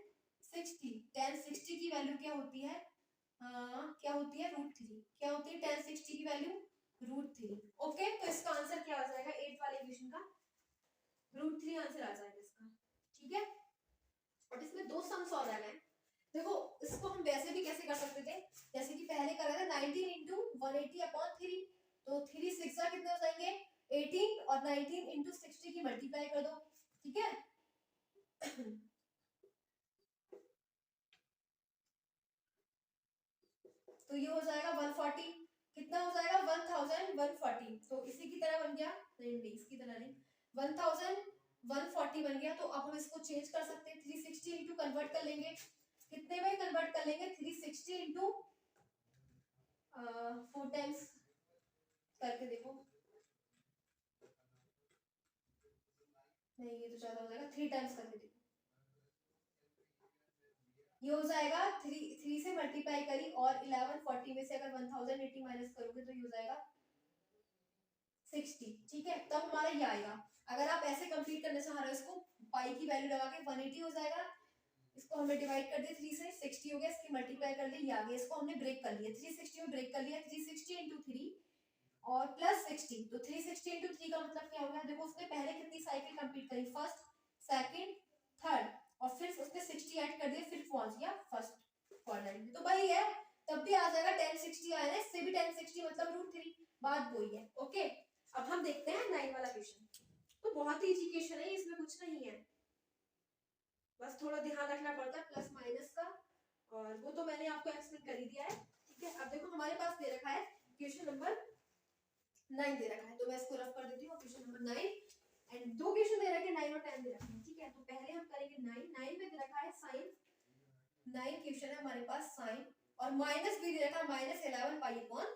60 की वैल्यू क्या होती है, क्या होती है √3, क्या होती है 10 60 की वैल्यू √3। ओके, तो इसका आंसर क्या आ जाएगा 8 वाले क्वेश्चन का √3 आंसर आ जाएगा इसका। ठीक है, और इसमें दो सम्स और आ गए। देखो इसको हम वैसे भी कैसे कर सकते थे, जैसे कि पहले करा था 19 इंटू 180 अपॉन 3, तो 3 6 कितने हो जाएंगे 18, और 19 इंटू 60 की मल्टीप्लाई कर दो। ठीक है, तो ये हो जाएगा 140, कितना हो जाएगा 1140, तो इसी की तरह बन गया, नहीं नहीं इसकी तरह नहीं, 1140 बन गया। तो अब हम इसको चेंज कर सकते हैं, 360 इंटू कन्वर्ट कर लेंगे, कितने में कन्वर्ट कर लेंगे 360 इंटू 4 टाइम्स करके देखो, नहीं ये तो ज्यादा हो जाएगा, 3 टाइम्स करके देखो, ये हो जाएगा 3 से मल्टीप्लाई करी और 1140 में से अगर 1080 माइनस करोगे तो ये हो जाएगा 60। ठीक है, तब हमारा ये आएगा। अगर आप ऐसे कंप्लीट करना चाह रहे हो इसको, पाई की वैल्यू लगा के 180 हो जाएगा, इसको हमने डिवाइड कर दिया 3 से, 60 हो गया, इसकी मल्टीप्लाई कर ली, ये आ गया, इसको हमने ब्रेक कर लिया, 360 में ब्रेक कर लिया, 360 इंटू 3 और प्लस 60, तो 360 इंटू 3 का मतलब क्या हो गया, देखो उसने पहले कितनी साइकिल कंप्लीट करी, फर्स्ट सेकंड थर्ड, और फिर उसने 60 ऐड कर दिया, फिर पहुंच गया फर्स्ट क्वाड्रेंट में। तो भाई है, तब भी ये आ जाएगा 1060 आया ना, इससे भी 1060 मतलब √3, बात वही है। ओके, अब हम देखते हैं 9 वाला क्वेश्चन। तो बहुत ही इजी क्वेश्चन है, इसमें कुछ नहीं है, बस थोड़ा ध्यान रखना पड़ता है प्लस माइनस का, और वो तो मैंने आपको एक्सप्लेन कर ही दिया है। ठीक है, अब देखो हमारे पास दे रखा है क्वेश्चन नंबर 9 दे रखा है, तो मैं इसको रफ कर देती हूँ। क्वेश्चन नंबर 9 एंड दो क्वेश्चन दे रखे हैं 9 और 10 दे रखे हैं। ठीक है, तो पहले हम करेंगे 9 में दे रखा है साइन, 9 क्वेश्चन है हमारे पास साइन, और माइनस भी दे रखा है -11 पाई अपॉन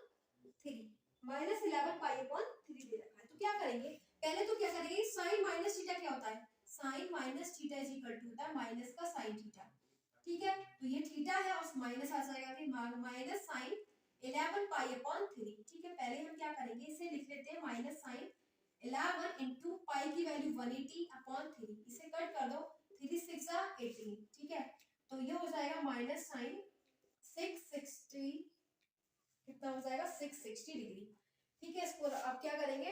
3, -11 पाई अपॉन 3 दे रखा है। तो क्या करेंगे, पहले तो क्या करेंगे, साइन माइनस थीटा क्या होता है, sine minus theta is equal to होता है माइनस का साइन थीटा। ठीक है, तो ये थीटा है और माइनस आ जाएगा कि माइनस साइन 11 पाई अपॉन 3। ठीक है, पहले हम क्या करेंगे, इसे लिख लेते हैं माइनस साइन 11 इंटू पाई की वैल्यू 180 अपॉन 3, इसे कट कर दो, 3 6 18। ठीक है, तो ये हो जाएगा माइनस साइन 660, कितना हो जाएगा 660 डिग्री। ठीक है, इसको अब क्या करेंगे,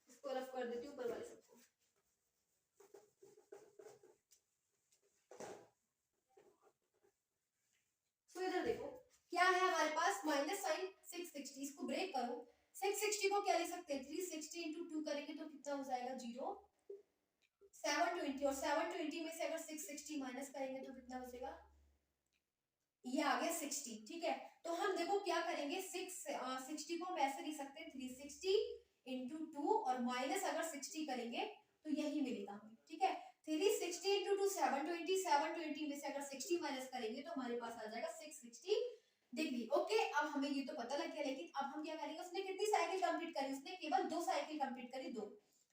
इसको रफ कर देती हूँ ऊपर वाले सबको। तो इधर देखो क्या है हमारे पास, माइनस साइन 660, इसको ब्रेक करो, 660 को क्या लिख सकते हैं, 360 इंटू 2 करेंगे तो कितना हो जाएगा 0, 720, और 720 में से अगर 660 माइनस करेंगे तो कितना बचेगा, ये आ गया 60। ठीक है, तो हम देखो क्या करेंगे, 60 को हम ऐसे लिख सकते हैं 360 इंटू 2, और माइनस अगर 60 करेंगे तो यही मिलेगा हमें। ठीक है, 360 इंटू 2 720, 720 में से अगर 60 माइनस करेंगे तो हमारे पास आ जाएगा 660 डिग्री। ओके, अब हमें ये तो पता लग गया, लेकिन अब हम क्या करेंगे, उसने कितनी साइकिल कंप्लीट करी, उसने केवल 2 साइकिल कंप्लीट करी, 2,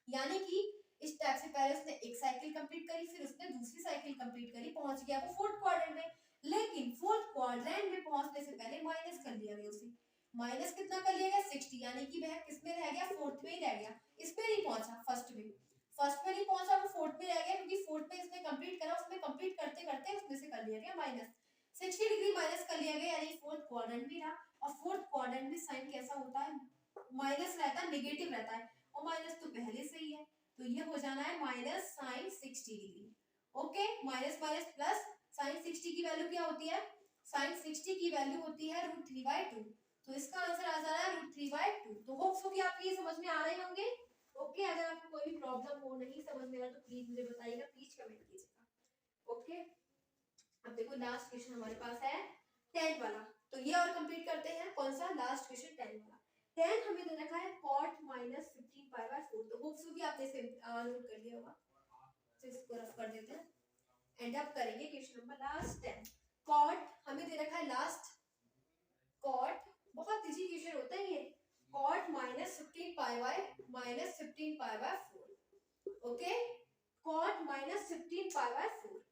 यानी कि इस टाइप से पहले उसने एक साइकिल कंप्लीट करी, फिर उसने दूसरी साइकिल कंप्लीट करी, पहुंच गया वो फोर्थ क्वाड्रेंट में, लेकिन फोर्थ क्वाड्रेंट में पहुंचने से पहले माइनस कर लिया गया उसे, माइनस कितना कर लिया गया 60, यानी कि वह किस में रह गया, फोर्थ में ही रह गया, इस पे नहीं पहुंचा, फर्स्ट में नहीं पहुंचा, वो फोर्थ में रह गया, क्योंकि फोर्थ में इसने कंप्लीट करा, उसमें कंप्लीट करते करते उसमें से कर लिया गया माइनस 60 डिग्री, माइनस कर लिया गया, यानी फोर्थ क्वाड्रेंट भी रहा, और फोर्थ क्वाड्रेंट में साइन कैसा होता है, माइनस रहता है, नेगेटिव रहता है, और माइनस तो पहले से ही है, तो ये हो जाना है minus sine 60 degree. Okay, minus minus plus, sine 60 की वैल्यू क्या होती है, साइन 60 की वैल्यू होती है √3/2, तो इसका आंसर आ जा रहा है √3/2। तो होप सो कि आपको ये समझ में आ रहे होंगे। ओके, अगर आपको कोई भी प्रॉब्लम हो, नहीं समझ में आ तो प्लीज मुझे बताइएगा, प्लीज कमेंट कीजिएगा। ओके, अब देखो लास्ट क्वेश्चन हमारे पास है 10 वाला, तो ये और कंप्लीट करते हैं, कौन सा, लास्ट क्वेश्चन 10 वाला। 10 हमें दे रखा है cot -15 π/4, तो होप सो कि आपने इसे नोट कर लिया होगा, तो इसको रफ कर देते हैं, एंड अप करेंगे क्वेश्चन नंबर लास्ट 10। cot हमें दे रखा है लास्ट, cot बहुत इजी क्वेश्चन होता है ये, cot -15 π/4, ओके, cot -15 π/4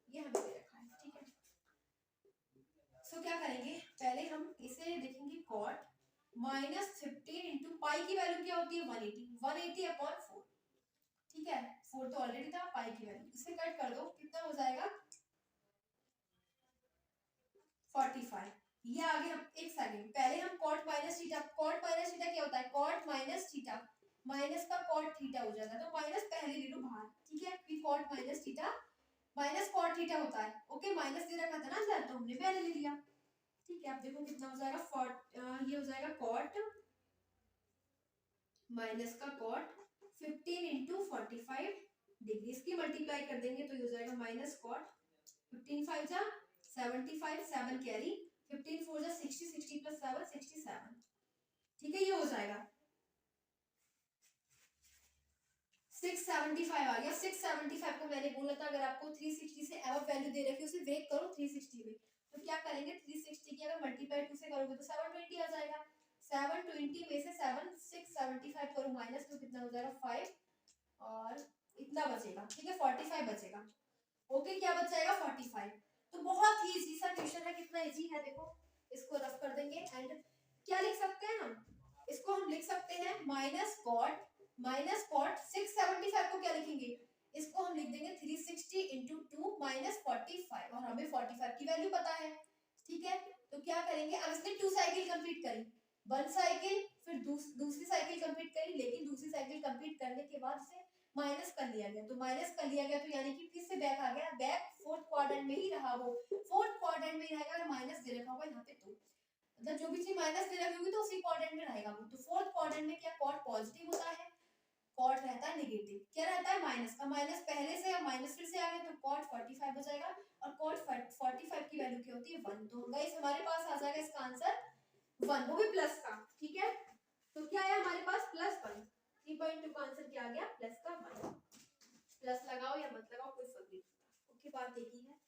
ये हमें दे रखा है। ठीक है, सो क्या करेंगे, पहले हम इसे देखेंगे, cot -15 इंटू पाई की वैल्यू क्या होती है 180 अपॉन 4। ठीक है, 4 तो ऑलरेडी था, पाई की वैल्यू, इसे कट कर दो, कितना हो जाएगा 45। ये आगे हम एक सेकंड, पहले हम cot minus theta, cot minus theta क्या होता है, cot माइनस थीटा, माइनस का cot थीटा हो जाता है, तो माइनस पहले ले लो बाहर। ठीक है, फिर cot minus theta minus cot theta होता है। ओके, माइनस दे रखा था ना अंदर, तो हमने पहले ले लिया। ठीक है, अब देखो कितना हो जाएगा, ये हो जाएगा cot माइनस का cot 15 इंटू 45 डिग्री, इसकी मल्टीप्लाई कर देंगे तो ये हो जाएगा माइनस cot 15 5 जा 75, 7 कैरी, 15 4 जा 60, 60 प्लस 7 67। ठीक है, ये हो जाएगा 675 आ गया। 675 को मैंने बोला था अगर आपको 360 से अब वैल्यू दे रखी है उसे वेट करो 360 में, तो क्या करेंगे 360 की अगर मल्टीप्लाई 2 से करोगे तो 720 आ जाएगा, 720 में से 675 करो माइनस, तो कितना हो जाएगा 5, और इतना बचेगा। ठीक है, 45 बचेगा। ओके, क्या बच जाएगा 45। तो बहुत ही इजी सा क्वेश्चन है, कितना इजी है देखो, इसको रफ कर देंगे, एंड क्या लिख सकते हैं हम, इसको हम लिख सकते हैं माइनस कॉट 675 को क्या लिखेंगे, इसको हम लिख देंगे 360 इंटू 2 माइनस 45, और हमें 45 की वैल्यू पता है। ठीक है, तो क्या करेंगे, अब इसने 2 साइकिल कंप्लीट करी, 1 साइकिल, फिर दूसरी साइकिल कंप्लीट करी, लेकिन दूसरी साइकिल कंप्लीट करने के बाद से माइनस कर लिया गया, तो माइनस कर लिया गया तो यानी कि फिर से बैक आ गया, बैक फोर्थ क्वाड्रेंट में ही रहा, वो फोर्थ क्वाड्रेंट क्वाड्रेंट में ही रहेगा, और माइनस दे रखा होगा यहाँ पे 2, मतलब जो भी चीज माइनस दे रखी होगी तो उसी क्वाड्रेंट में रहेगा वो। तो फोर्थ क्वाड्रेंट में क्या कॉट पॉजिटिव होता है, कॉट रहता है नेगेटिव, क्या रहता है माइनस। अब माइनस पहले से और माइनस फिर से आ गया तो कॉट 45 हो जाएगा, और कॉट 45 की वैल्यू क्या होती है 1। तो गाइस हमारे पास आ जाएगा इसका आंसर 1, वो भी प्लस का, ठीक है। तो क्या है हमारे पास +1, 3.2 का आंसर क्या आ गया +1। प्लस लगाओ या मत लगाओ कोई फर्क नहीं पड़ता, ओके, बात एक ही है।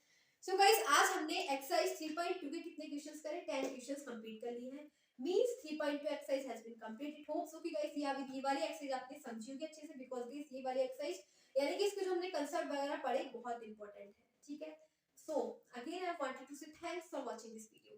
सो गाइस आज हमने एक्सरसाइज 3.2 के कितने क्वेश्चंस करे, 10 क्वेश्चंस कंप्लीट कर लिए हैं। Means 3.2 exercise has been completed. Hope so कि गाइस ये वाली एक्सरसाइज आपने समझी होगी अच्छे से, बिकॉज़ दिस ये वाली एक्सरसाइज यानी कि इसके जो हमने कंसेप्ट वगैरह पढ़े बहुत इंपॉर्टेंट है, ठीक है। So again I wanted to say thanks for watching this video.